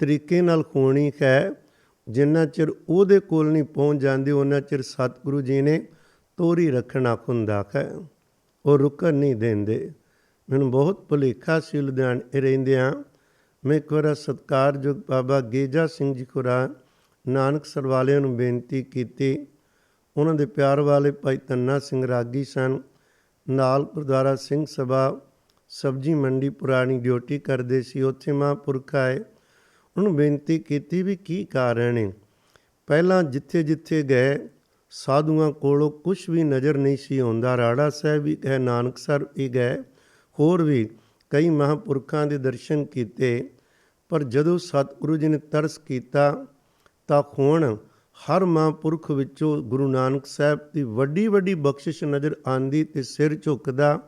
ਤਰੀਕੇ ਨਾਲ ਹੋਣੀ ਹੈ। ਜਿੰਨਾ ਚਿਰ ਉਹਦੇ ਕੋਲ ਨਹੀਂ ਪਹੁੰਚ ਜਾਂਦੇ, ਉਹਨਾਂ ਚਿਰ ਸਤਿਗੁਰੂ ਜੀ ਨੇ ਤੋਰੀ ਰੱਖਣਾ ਹੁੰਦਾ ਹੈ, ਉਹ ਰੁਕਣ ਨਹੀਂ ਦਿੰਦੇ। ਮੈਨੂੰ ਬਹੁਤ ਭੁਲੇਖਾ ਸੀ ਲੁਧਿਆਣੇ ਰਹਿੰਦਿਆਂ, ਮੈਂ ਇੱਕ ਵਾਰ ਸਤਿਕਾਰਯੋਗ ਬਾਬਾ ਗੇਜਾ ਸਿੰਘ ਜੀ ਖੁਰਾ ਨਾਨਕਸਰ ਵਾਲਿਆਂ ਨੂੰ ਬੇਨਤੀ ਕੀਤੀ। ਉਹਨਾਂ ਦੇ ਪਿਆਰ ਵਾਲੇ ਭਾਈ ਧੰਨਾ ਸਿੰਘ ਰਾਗੀ ਸਨ, ਨਾਲ ਗੁਰਦੁਆਰਾ ਸਿੰਘ ਸਭਾ ਸਬਜ਼ੀ ਮੰਡੀ ਪੁਰਾਣੀ ਡਿਊਟੀ ਕਰਦੇ ਸੀ, ਉੱਥੇ ਮਹਾਂਪੁਰਖ ਆਏ। ਉਹਨੂੰ ਬੇਨਤੀ ਕੀਤੀ ਵੀ ਕੀ ਕਾਰਨ ਹੈ। ਪਹਿਲਾਂ ਜਿੱਥੇ ਗਏ ਸਾਧੂਆਂ ਕੋਲੋਂ ਕੁਛ ਵੀ ਨਜ਼ਰ ਨਹੀਂ ਸੀ ਆਉਂਦਾ। ਰਾੜਾ ਸਾਹਿਬ ਵੀ ਗਏ, ਨਾਨਕਸਰ ਵੀ ਗਏ, ਹੋਰ ਵੀ ਕਈ ਮਹਾਂਪੁਰਖਾਂ ਦੇ ਦਰਸ਼ਨ ਕੀਤੇ, ਪਰ ਜਦੋਂ ਸਤਿਗੁਰੂ ਜੀ ਨੇ ਤਰਸ ਕੀਤਾ ਤਾਂ ਹੁਣ ਹਰ ਮਹਾਂਪੁਰਖ ਵਿੱਚੋਂ ਗੁਰੂ ਨਾਨਕ ਸਾਹਿਬ ਦੀ ਵੱਡੀ ਬਖਸ਼ਿਸ਼ ਨਜ਼ਰ ਆਉਂਦੀ ਅਤੇ ਸਿਰ ਝੁਕਦਾ,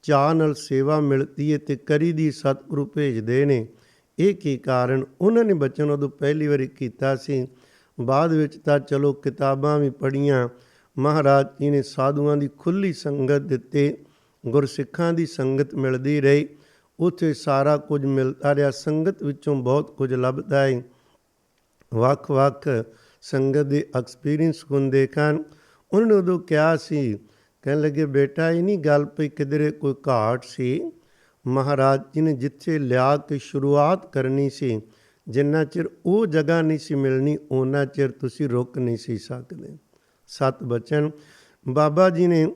ਚਾਅ ਨਾਲ ਸੇਵਾ ਮਿਲਦੀ ਹੈ ਅਤੇ ਕਰੀ ਦੀ ਸਤਿਗੁਰੂ ਭੇਜਦੇ ਨੇ। ਇਹ ਕੀ ਕਾਰਨ? ਉਹਨਾਂ ਨੇ ਬਚਨ ਉਦੋਂ ਪਹਿਲੀ ਵਾਰੀ ਕੀਤਾ ਸੀ, ਬਾਅਦ ਵਿੱਚ ਤਾਂ ਚਲੋ ਕਿਤਾਬਾਂ ਵੀ ਪੜ੍ਹੀਆਂ, ਮਹਾਰਾਜ ਜੀ ਨੇ ਸਾਧੂਆਂ ਦੀ ਖੁੱਲ੍ਹੀ ਸੰਗਤ ਦਿੱਤੀ, ਗੁਰਸਿੱਖਾਂ ਦੀ ਸੰਗਤ ਮਿਲਦੀ ਰਹੀ, ਉੱਥੇ ਸਾਰਾ ਕੁਝ ਮਿਲਦਾ ਰਿਹਾ। ਸੰਗਤ ਵਿੱਚੋਂ ਬਹੁਤ ਕੁਝ ਲੱਭਦਾ ਹੈ, ਵੱਖ ਸੰਗਤ ਦੇ ਐਕਸਪੀਰੀਅੰਸ ਹੁੰਦੇ ਹਨ। ਉਹਨਾਂ ਨੇ ਉਦੋਂ ਕਿਹਾ ਸੀ, ਕਹਿਣ ਲੱਗੇ ਬੇਟਾ ਇਹ ਨਹੀਂ ਗੱਲ ਪਈ ਕਿਧਰੇ ਕੋਈ ਘਾਟ ਸੀ, ਮਹਾਰਾਜ ਜੀ ਨੇ ਜਿੱਥੇ ਲਿਆ ਕੇ ਸ਼ੁਰੂਆਤ ਕਰਨੀ ਸੀ, ਜਿੰਨਾ ਚਿਰ ਉਹ ਜਗ੍ਹਾ ਨਹੀਂ ਸੀ ਮਿਲਣੀ ਉਹਨਾਂ ਚਿਰ ਤੁਸੀਂ ਰੁਕ ਨਹੀਂ ਸੀ ਸਕਦੇ। ਸਤ ਬਚਨ ਬਾਬਾ ਜੀ ਨੇ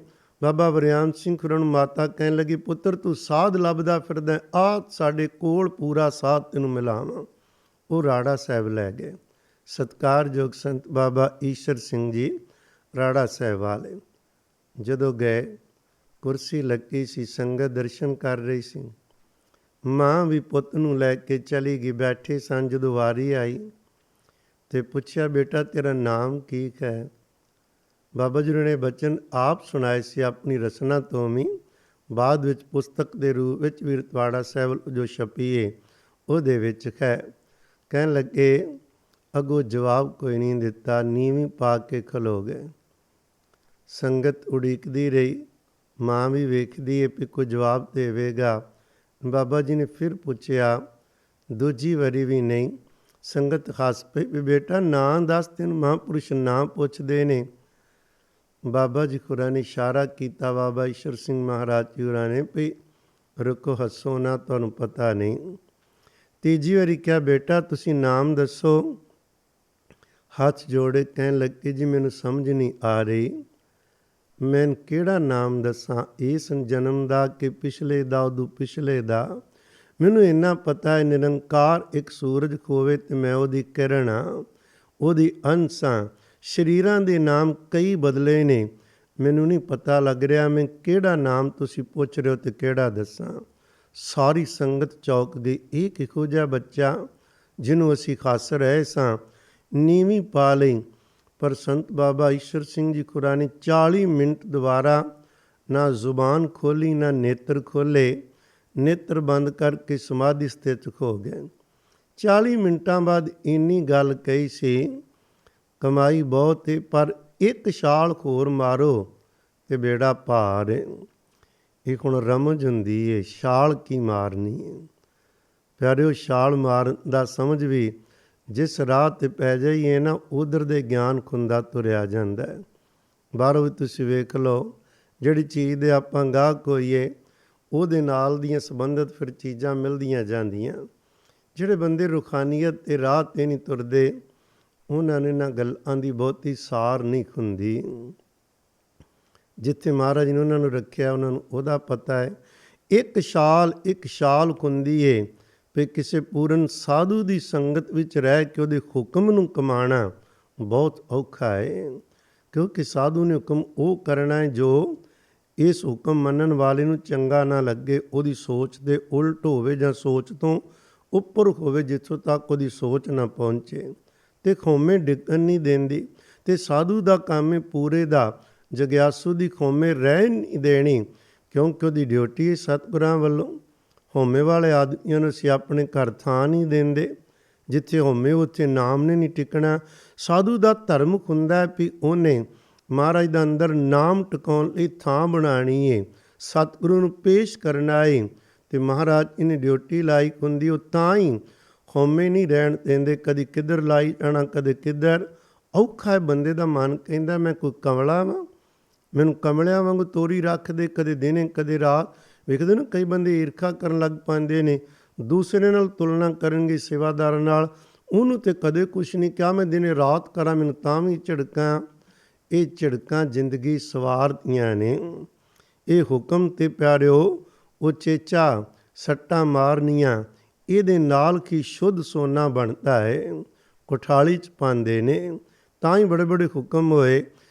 ਬਾਬਾ ਵਰਿਆਮ ਸਿੰਘ ਖੁਰਾ ਨੂੰ ਮਾਤਾ ਕਹਿਣ ਲੱਗੀ, ਪੁੱਤਰ ਤੂੰ ਸਾਧ ਲੱਭਦਾ ਫਿਰਦਾ, ਆ ਸਾਡੇ ਕੋਲ ਪੂਰਾ ਸਾਧ ਤੈਨੂੰ ਮਿਲਾਵਾਂ। ਉਹ ਰਾੜਾ ਸਾਹਿਬ ਲੈ ਗਏ। ਸਤਿਕਾਰਯੋਗ ਸੰਤ ਬਾਬਾ ਈਸ਼ਰ ਸਿੰਘ ਜੀ ਰਾੜਾ ਸਾਹਿਬ ਵਾਲੇ ਜਦੋਂ ਗਏ, ਕੁਰਸੀ ਲੱਗੀ ਸੀ, ਸੰਗਤ ਦਰਸ਼ਨ ਕਰ ਰਹੀ ਸੀ, ਮਾਂ ਵੀ ਪੁੱਤ ਨੂੰ ਲੈ ਕੇ ਚਲੀ ਗਈ। ਬੈਠੇ ਸਨ, ਜਦੋਂ ਵਾਰੀ ਆਈ ਅਤੇ ਪੁੱਛਿਆ ਬੇਟਾ ਤੇਰਾ ਨਾਮ ਕੀ ਹੈ? ਬਾਬਾ ਜੀ ਨੇ ਬਚਨ ਆਪ ਸੁਣਾਏ ਸੀ ਆਪਣੀ ਰਚਨਾ ਤੋਂ ਵੀ, ਬਾਅਦ ਵਿੱਚ ਪੁਸਤਕ ਦੇ ਰੂਪ ਵਿੱਚ ਵੀ ਰਤਵਾੜਾ ਸਾਹਿਬ ਜੋ ਛਪੀ ਹੈ ਉਹਦੇ ਵਿੱਚ ਹੈ। ਕਹਿਣ ਲੱਗੇ, ਅੱਗੋਂ ਜਵਾਬ ਕੋਈ ਨਹੀਂ ਦਿੱਤਾ, ਨੀਵੀਂ ਪਾ ਕੇ ਖਲੋ ਗਏ। ਸੰਗਤ ਉਡੀਕਦੀ ਰਹੀ, ਮਾਂ ਵੀ ਵੇਖਦੀ ਹੈ ਵੀ ਕੋਈ ਜਵਾਬ ਦੇਵੇਗਾ। ਬਾਬਾ ਜੀ ਨੇ ਫਿਰ ਪੁੱਛਿਆ, ਦੂਜੀ ਵਾਰੀ ਵੀ ਨਹੀਂ। ਸੰਗਤ ਹੱਸ ਪਈ ਵੀ ਬੇਟਾ ਨਾਂ ਦੱਸ, ਤੈਨੂੰ ਮਹਾਂਪੁਰਸ਼ ਨਾਂ ਪੁੱਛਦੇ ਨੇ। ਬਾਬਾ ਜੀ ਖੁਰਾ ਨੇ ਇਸ਼ਾਰਾ ਕੀਤਾ, ਬਾਬਾ ਈਸ਼ਰ ਸਿੰਘ ਮਹਾਰਾਜ ਜੀ ਹੋਰਾਂ ਨੇ, ਵੀ ਰੁਕੋ, ਹੱਸੋ ਨਾ, ਤੁਹਾਨੂੰ ਪਤਾ ਨਹੀਂ। ਤੀਜੀ ਵਾਰੀ ਕਿਹਾ ਬੇਟਾ ਤੁਸੀਂ ਨਾਮ ਦੱਸੋ। ਹੱਥ ਜੋੜੇ ਕਹਿਣ ਲੱਗੇ ਜੀ ਮੈਨੂੰ ਸਮਝ ਨਹੀਂ ਆ ਰਹੀ, ਮੈਂ ਕਿਹੜਾ ਨਾਮ ਦੱਸਾਂ ਇਸ ਜਨਮ ਦਾ ਕਿ ਪਿਛਲੇ ਦਾ, ਉਦੋਂ ਪਿਛਲੇ ਦਾ। ਮੈਨੂੰ ਇੰਨਾ ਪਤਾ ਹੈ ਨਿਰੰਕਾਰ ਇੱਕ ਸੂਰਜ ਹੋਵੇ ਅਤੇ ਮੈਂ ਉਹਦੀ ਕਿਰਨ ਹਾਂ, ਉਹਦੀ ਅੰਸ਼ ਹਾਂ। ਸਰੀਰਾਂ ਦੇ ਨਾਮ ਕਈ ਬਦਲੇ ਨੇ, ਮੈਨੂੰ ਨਹੀਂ ਪਤਾ ਲੱਗ ਰਿਹਾ ਮੈਂ ਕਿਹੜਾ ਨਾਮ ਤੁਸੀਂ ਪੁੱਛ ਰਹੇ ਹੋ ਅਤੇ ਕਿਹੜਾ ਦੱਸਾਂ। ਸਾਰੀ ਸੰਗਤ ਚੌਕ ਗਈ। ਇਹ ਕਿਹੋ ਜਿਹਾ ਬੱਚਾ ਜਿਹਨੂੰ ਅਸੀਂ ਖਸ ਰਹੇ ਸਾਂ, ਨੀਵੀਂ ਪਾ ਲਈ। ਪਰ ਸੰਤ ਬਾਬਾ ਈਸ਼ਰ ਸਿੰਘ ਜੀ ਖੁਰਾ ਨੇ 40 ਮਿੰਟ ਦੁਬਾਰਾ ਨਾ ਜ਼ੁਬਾਨ ਖੋਲ੍ਹੀ ਨਾ ਨੇਤਰ ਖੋਲ੍ਹੇ, ਨੇਤਰ ਬੰਦ ਕਰਕੇ ਸਮਾਧੀ ਸਥਿਤ ਹੋ ਗਏ। 40 ਮਿੰਟਾਂ ਬਾਅਦ ਇੰਨੀ ਗੱਲ ਕਹੀ ਸੀ, ਕਮਾਈ ਬਹੁਤ ਏ ਪਰ ਇੱਕ ਛਾਲ ਹੋਰ ਮਾਰੋ ਤੇ ਬੇੜਾ ਭਾਰ ਏ। ਇਹ ਹੁਣ ਰਮਜ ਹੁੰਦੀ ਏ, ਛਾਲ ਕੀ ਮਾਰਨੀ ਏ। ਪਿਆਰਿਓ, ਛਾਲ ਮਾਰਨ ਦਾ ਸਮਝ ਵੀ ਜਿਸ ਰਾਹ 'ਤੇ ਪੈ ਜਾਈਏ ਨਾ, ਉਧਰ ਦੇ ਗਿਆਨ ਖੁੰਦਾ ਤੁਰਿਆ ਜਾਂਦਾ ਹੈ। ਬਾਹਰੋਂ ਵੀ ਤੁਸੀਂ ਵੇਖ ਲਓ, ਜਿਹੜੀ ਚੀਜ਼ ਦੇ ਆਪਾਂ ਗਾਹਕ ਹੋਈਏ ਉਹਦੇ ਨਾਲ ਦੀਆਂ ਸੰਬੰਧਿਤ ਫਿਰ ਚੀਜ਼ਾਂ ਮਿਲਦੀਆਂ ਜਾਂਦੀਆਂ। ਜਿਹੜੇ ਬੰਦੇ ਰੂਖਾਨੀਅਤ ਦੇ ਰਾਹ 'ਤੇ ਨਹੀਂ ਤੁਰਦੇ, ਉਹਨਾਂ ਨੂੰ ਇਹਨਾਂ ਗੱਲਾਂ ਦੀ ਬਹੁਤੀ ਸਾਰ ਨਹੀਂ ਹੁੰਦੀ। ਜਿੱਥੇ ਮਹਾਰਾਜ ਨੇ ਉਹਨਾਂ ਨੂੰ ਰੱਖਿਆ, ਉਹਨਾਂ ਨੂੰ ਉਹਦਾ ਪਤਾ ਹੈ। ਇੱਕ ਛਾਲ ਖੁੰਦੀ ਏ ਵੀ ਕਿਸੇ ਪੂਰਨ ਸਾਧੂ ਦੀ ਸੰਗਤ ਵਿੱਚ ਰਹਿ ਕੇ ਉਹਦੇ ਹੁਕਮ ਨੂੰ ਕਮਾਉਣਾ ਬਹੁਤ ਔਖਾ ਹੈ। ਕਿਉਂਕਿ ਸਾਧੂ ਨੇ ਹੁਕਮ ਉਹ ਕਰਨਾ ਹੈ ਜੋ ਇਸ ਹੁਕਮ ਮੰਨਣ ਵਾਲੇ ਨੂੰ ਚੰਗਾ ਨਾ ਲੱਗੇ, ਉਹਦੀ ਸੋਚ ਦੇ ਉਲਟ ਹੋਵੇ ਜਾਂ ਸੋਚ ਤੋਂ ਉੱਪਰ ਹੋਵੇ, ਜਿੱਥੋਂ ਤੱਕ ਉਹਦੀ ਸੋਚ ਨਾ ਪਹੁੰਚੇ। ਅਤੇ ਖੋਮੇ ਡਿੱਗਣ ਨਹੀਂ ਦਿੰਦੀ। ਅਤੇ ਸਾਧੂ ਦਾ ਕੰਮ ਹੈ ਪੂਰੇ ਦਾ ਜਗਿਆਸੂ ਦੀ ਖੋਮੇ ਰਹਿ ਨਹੀਂ ਦੇਣੀ, ਕਿਉਂਕਿ ਉਹਦੀ ਡਿਊਟੀ ਹੈ ਸਤਿਗੁਰਾਂ ਵੱਲੋਂ। ਹਉਮੈ ਵਾਲੇ ਆਦਮੀਆਂ ਨੂੰ ਅਸੀਂ ਆਪਣੇ ਘਰ ਥਾਂ ਨਹੀਂ ਦਿੰਦੇ। ਜਿੱਥੇ ਹਉਮੈ ਉੱਥੇ ਨਾਮ ਨੇ ਨਹੀਂ ਟਿਕਣਾ। ਸਾਧੂ ਦਾ ਧਰਮ ਹੁੰਦਾ ਹੈ ਵੀ ਉਹਨੇ ਮਹਾਰਾਜ ਦਾ ਅੰਦਰ ਨਾਮ ਟਿਕਾਉਣ ਲਈ ਥਾਂ ਬਣਾਉਣੀ ਹੈ, ਸਤਿਗੁਰੂ ਨੂੰ ਪੇਸ਼ ਕਰਨਾ ਹੈ। ਅਤੇ ਮਹਾਰਾਜ ਇਹਨੇ ਡਿਊਟੀ ਲਾਈ ਹੁੰਦੀ, ਉਹ ਤਾਂ ਹੀ ਹਉਮੈ ਨਹੀਂ ਰਹਿਣ ਦਿੰਦੇ। ਕਦੀ ਕਿੱਧਰ ਲਾਈ ਜਾਣਾ, ਕਦੇ ਕਿੱਧਰ। ਔਖਾ ਹੈ ਬੰਦੇ ਦਾ ਮਨ, ਕਹਿੰਦਾ ਮੈਂ ਕੋਈ ਕਮਲਾ ਵਾਂ, ਮੈਨੂੰ ਕਮਲਿਆਂ ਵਾਂਗੂ ਤੋਰੀ ਰੱਖ ਦੇ, ਕਦੇ ਦਿਨੇ ਕਦੇ ਰਾਤ। ਵੇਖਦੇ ਨਾ ਕਈ ਬੰਦੇ ਈਰਖਾ ਕਰਨ ਲੱਗ ਪੈਂਦੇ ਨੇ, ਦੂਸਰੇ ਨਾਲ ਤੁਲਨਾ ਕਰਨਗੇ ਸੇਵਾਦਾਰਾਂ ਨਾਲ। ਉਹਨੂੰ ਤਾਂ ਕਦੇ ਕੁਛ ਨਹੀਂ ਕਿਹਾ, ਮੈਂ ਦਿਨੇ ਰਾਤ ਕਰਾਂ ਮੈਨੂੰ ਤਾਂ ਵੀ ਝਿੜਕਾਂ। ਇਹ ਝਿੜਕਾਂ ਜ਼ਿੰਦਗੀ ਸਵਾਰਦੀਆਂ ਨੇ। ਇਹ ਹੁਕਮ ਤੇ ਪਿਆਰਿਓ ਉਚੇਚਾ ਸੱਟਾਂ ਮਾਰਨੀਆਂ, ਇਹਦੇ ਨਾਲ ਕੀ ਸ਼ੁੱਧ ਸੋਨਾ ਬਣਦਾ ਹੈ। ਕੋਠਾਲੀ 'ਚ ਪਾਉਂਦੇ ਨੇ, ਤਾਂ ਹੀ ਬੜੇ ਬੜੇ ਹੁਕਮ ਹੋਏ।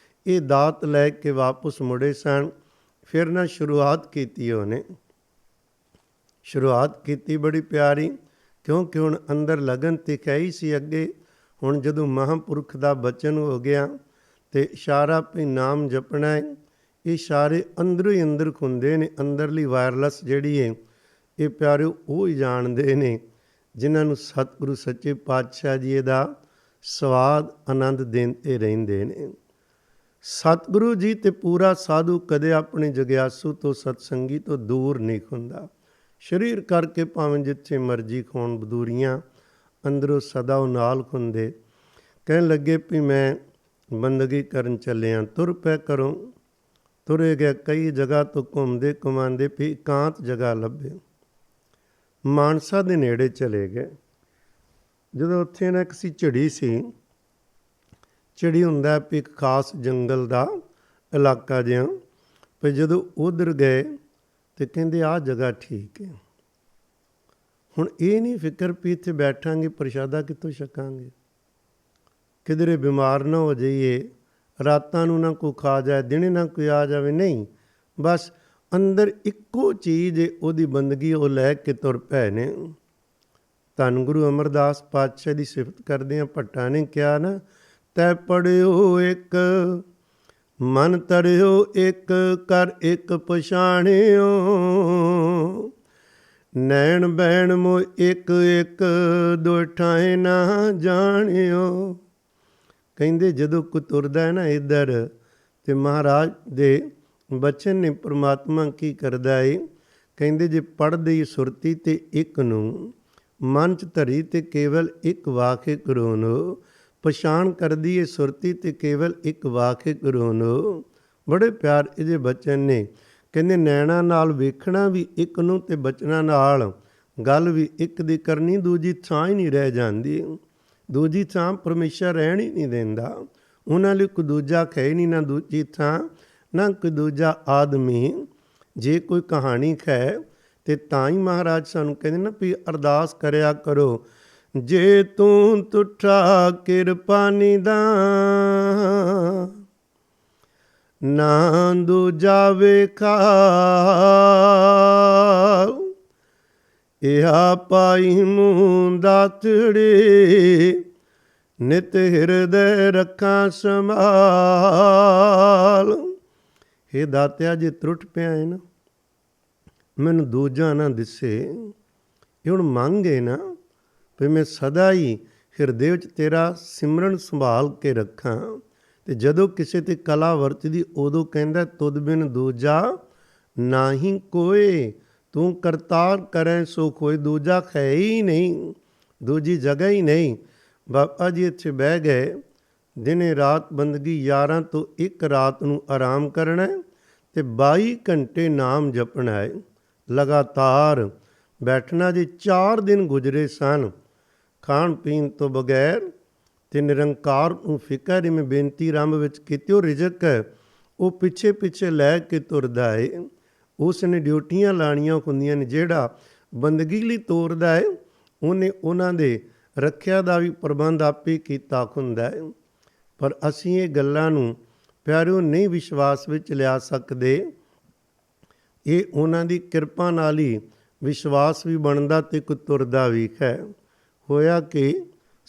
ਇਹ ਦਾਤ ਲੈ ਕੇ ਵਾਪਸ ਮੁੜੇ ਸਨ। ਫਿਰ ਨਾ ਸ਼ੁਰੂਆਤ ਕੀਤੀ ਉਹਨੇ, ਸ਼ੁਰੂਆਤ ਕੀਤੀ ਬੜੀ ਪਿਆਰੀ, ਕਿਉਂਕਿ ਹੁਣ ਅੰਦਰ ਲਗਨ ਤਿਖਾਈ ਸੀ ਅੱਗੇ। ਹੁਣ ਜਦੋਂ ਮਹਾਂਪੁਰਖ ਦਾ ਬਚਨ ਹੋ ਗਿਆ ਅਤੇ ਇਸ਼ਾਰਾ ਵੀ ਨਾਮ ਜਪਣਾ ਹੈ। ਇਹ ਇਸ਼ਾਰੇ ਅੰਦਰੋਂ ਹੀ ਅੰਦਰ ਹੁੰਦੇ ਨੇ। ਅੰਦਰਲੀ ਵਾਇਰਲੈਸ ਜਿਹੜੀ ਹੈ, ਇਹ ਪਿਆਰਿਓ ਉਹ ਹੀ ਜਾਣਦੇ ਨੇ ਜਿਨ੍ਹਾਂ ਨੂੰ ਸਤਿਗੁਰੂ ਸੱਚੇ ਪਾਤਸ਼ਾਹ ਜੀ ਦਾ ਸਵਾਦ ਆਨੰਦ ਦਿੰਦੇ ਰਹਿੰਦੇ ਨੇ। ਸਤਿਗੁਰੂ ਜੀ ਅਤੇ ਪੂਰਾ ਸਾਧੂ ਕਦੇ ਆਪਣੇ ਜਗਿਆਸੂ ਤੋਂ ਸਤਸੰਗੀ ਤੋਂ ਦੂਰ ਨਹੀਂ ਹੁੰਦਾ। ਸਰੀਰ ਕਰਕੇ ਭਾਵੇਂ ਜਿੱਥੇ ਮਰਜ਼ੀ ਖਾਣ ਬਦੂਰੀਆਂ, ਅੰਦਰੋਂ ਸਦਾ ਉਹ ਨਾਲ ਹੁੰਦੇ। ਕਹਿਣ ਲੱਗੇ ਵੀ ਮੈਂ ਬੰਦਗੀ ਕਰਨ ਚੱਲਿਆ, ਤੁਰ ਪੈ ਕਰੋ। ਤੁਰੇ ਗਏ ਕਈ ਜਗ੍ਹਾ ਤੋਂ ਘੁੰਮਦੇ ਘੁਮਾਉਂਦੇ ਵੀ ਇਕਾਂਤ ਜਗ੍ਹਾ ਲੱਭੇ। ਮਾਨਸਾ ਦੇ ਨੇੜੇ ਚਲੇ ਗਏ। ਜਦੋਂ ਉੱਥੇ ਨਾ ਕਿਸੇ ਝੜੀ ਸੀ, ਝੜੀ ਹੁੰਦਾ ਵੀ ਇੱਕ ਖਾਸ ਜੰਗਲ ਦਾ ਇਲਾਕਾ ਜਿਹਾ। ਪਰ ਜਦੋਂ ਉੱਧਰ ਗਏ ਅਤੇ ਕਹਿੰਦੇ ਆਹ ਜਗ੍ਹਾ ਠੀਕ ਹੈ। ਹੁਣ ਇਹ ਨਹੀਂ ਫਿਕਰ ਵੀ ਇੱਥੇ ਬੈਠਾਂਗੇ ਪ੍ਰਸ਼ਾਦਾ ਕਿੱਥੋਂ ਛਕਾਂਗੇ, ਕਿਧਰੇ ਬਿਮਾਰ ਨਾ ਹੋ ਜਾਈਏ, ਰਾਤਾਂ ਨੂੰ ਨਾ ਕੋਈ ਖਾ ਜਾਏ, ਦਿਨੇ ਨਾ ਕੋਈ ਆ ਜਾਵੇ। ਨਹੀਂ, ਬਸ ਅੰਦਰ ਇੱਕੋ ਚੀਜ਼ ਉਹਦੀ ਬੰਦਗੀ ਉਹ ਲੈ ਕੇ ਤੁਰ ਪਏ ਨੇ। ਧੰਨ ਗੁਰੂ ਅਮਰਦਾਸ ਪਾਤਸ਼ਾਹ ਦੀ ਸਿਫਤ ਕਰਦੇ ਹਾਂ। ਭੱਟਾ ਨੇ ਕਿਹਾ ਨਾ, ਤੈ ਪੜਿਓ ਇੱਕ ਮਨ ਤਰਿਓ ਇੱਕ ਕਰ ਇੱਕ ਪਛਾਣਿਓ, ਨੈਣ ਬੈਣ ਮੋ ਇੱਕ ਇੱਕ ਦੋ ਠਾਏ ਨਾ ਜਾਣਿਓ। ਕਹਿੰਦੇ ਜਦੋਂ ਕੋਈ ਤੁਰਦਾ ਹੈ ਨਾ ਇੱਧਰ, ਅਤੇ ਮਹਾਰਾਜ ਦੇ ਬਚਨ ਨੇ ਪ੍ਰਮਾਤਮਾ ਕੀ ਕਰਦਾ ਏ। ਕਹਿੰਦੇ ਜੇ ਪੜ੍ਹਦੀ ਸੁਰਤੀ ਤੇ ਇੱਕ ਨੂੰ, ਮਨ 'ਚ ਧਰੀ ਤੇ ਕੇਵਲ ਇੱਕ ਵਾਹਿਗੁਰੂ ਨੂੰ, ਪਛਾਣ ਕਰਦੀ ਏ ਸੁਰਤੀ ਤੇ ਕੇਵਲ ਇੱਕ ਵਾਹਿਗੁਰੂ ਨੂੰ। ਬੜੇ ਪਿਆਰ ਇਹਦੇ ਬਚਨ ਨੇ। ਕਹਿੰਦੇ ਨੈਣਾ ਨਾਲ ਵੇਖਣਾ ਵੀ ਇੱਕ ਨੂੰ, ਅਤੇ ਬਚਨਾਂ ਨਾਲ ਗੱਲ ਵੀ ਇੱਕ ਦੀ ਕਰਨੀ। ਦੂਜੀ ਥਾਂ ਹੀ ਨਹੀਂ ਰਹਿ ਜਾਂਦੀ। ਦੂਜੀ ਥਾਂ ਪਰਮੇਸ਼ਰ ਰਹਿਣ ਹੀ ਨਹੀਂ ਦਿੰਦਾ। ਉਹਨਾਂ ਲਈ ਕੋਈ ਦੂਜਾ ਹੈ ਨਹੀਂ, ਨਾ ਦੂਜੀ ਥਾਂ ਨਾ ਕੋਈ ਦੂਜਾ ਆਦਮੀ। ਜੇ ਕੋਈ ਕਹਾਣੀ ਹੈ ਅਤੇ ਤਾਂ ਹੀ ਮਹਾਰਾਜ ਸਾਨੂੰ ਕਹਿੰਦੇ ਨਾ ਵੀ ਅਰਦਾਸ ਕਰਿਆ ਕਰੋ, ਜੇ ਤੂੰ ਤੁਠਾ ਕਿਰਪਾ ਨਿਦਾਨ, ਨਾ ਦੂਜਾ ਵੇਖਾ। ਇਹਾ ਪਾਈ ਮੂੰ ਦਾਤੜੇ, ਨਿਤ ਹਿਰਦੈ ਰੱਖਾਂ ਸੰਭਾਲ। ਹੇ ਦਾਤਿਆ, ਜੇ ਤਰੁੱਟ ਪਿਆ ਹੈ ਨਾ, ਮੈਨੂੰ ਦੂਜਾ ਨਾ ਦਿਸੇ। ਇਹ ਹੁਣ ਮੰਗ ਹੈ ਨਾ ਵੀ ਮੈਂ ਸਦਾ ਹੀ ਹਿਰਦੇ ਵਿੱਚ ਤੇਰਾ ਸਿਮਰਨ ਸੰਭਾਲ ਕੇ ਰੱਖਾਂ। ਅਤੇ ਜਦੋਂ ਕਿਸੇ 'ਤੇ ਕਲਾ ਵਰਤਦੀ ਉਦੋਂ ਕਹਿੰਦਾ ਤੁਧ ਬਿਨ ਦੂਜਾ ਨਾਹੀਂ ਕੋਏ, ਤੂੰ ਕਰਤਾਰ ਕਰੈ ਸੋ ਕੋਈ। ਦੂਜਾ ਹੈ ਹੀ ਨਹੀਂ, ਦੂਜੀ ਜਗ੍ਹਾ ਹੀ ਨਹੀਂ। ਬਾਬਾ ਜੀ ਇੱਥੇ ਬਹਿ ਗਏ, ਦਿਨੇ ਰਾਤ ਬੰਦਗੀ, 11 ਤੋਂ 1 ਰਾਤ ਨੂੰ ਆਰਾਮ ਕਰਨਾ ਅਤੇ 22 ਘੰਟੇ ਨਾਮ ਜਪਣਾ ਹੈ। ਲਗਾਤਾਰ ਬੈਠਣਾ। ਜੇ 4 ਦਿਨ ਗੁਜ਼ਰੇ ਸਨ ਖਾਣ ਪੀਣ ਤੋਂ ਬਗੈਰ, ਅਤੇ ਨਿਰੰਕਾਰ ਨੂੰ ਫਿਕਰ ਹੀ ਮੈਂ ਬੇਨਤੀ ਆਰੰਭ ਵਿੱਚ ਕੀਤੀ। ਉਹ ਰਿਜ਼ਕ ਹੈ, ਉਹ ਪਿੱਛੇ ਪਿੱਛੇ ਲੈ ਕੇ ਤੁਰਦਾ ਹੈ। ਉਸ ਨੇ ਡਿਊਟੀਆਂ ਲਾਣੀਆਂ ਹੁੰਦੀਆਂ ਨੇ। ਜਿਹੜਾ ਬੰਦਗੀ ਲਈ ਤੋਰਦਾ ਹੈ ਉਹਨੇ ਉਹਨਾਂ ਦੇ ਰੱਖਿਆ ਦਾ ਵੀ ਪ੍ਰਬੰਧ ਆਪੇ ਕੀਤਾ ਹੁੰਦਾ ਹੈ। ਪਰ ਅਸੀਂ ਇਹ ਗੱਲਾਂ ਨੂੰ ਪਿਆਰਿਓ ਨਹੀਂ ਵਿਸ਼ਵਾਸ ਵਿੱਚ ਲਿਆ ਸਕਦੇ। ਇਹ ਉਹਨਾਂ ਦੀ ਕਿਰਪਾ ਨਾਲ ਹੀ ਵਿਸ਼ਵਾਸ ਵੀ ਬਣਦਾ ਅਤੇ ਕੋਈ ਤੁਰਦਾ ਵੀ ਹੈ। ਹੋਇਆ ਕਿ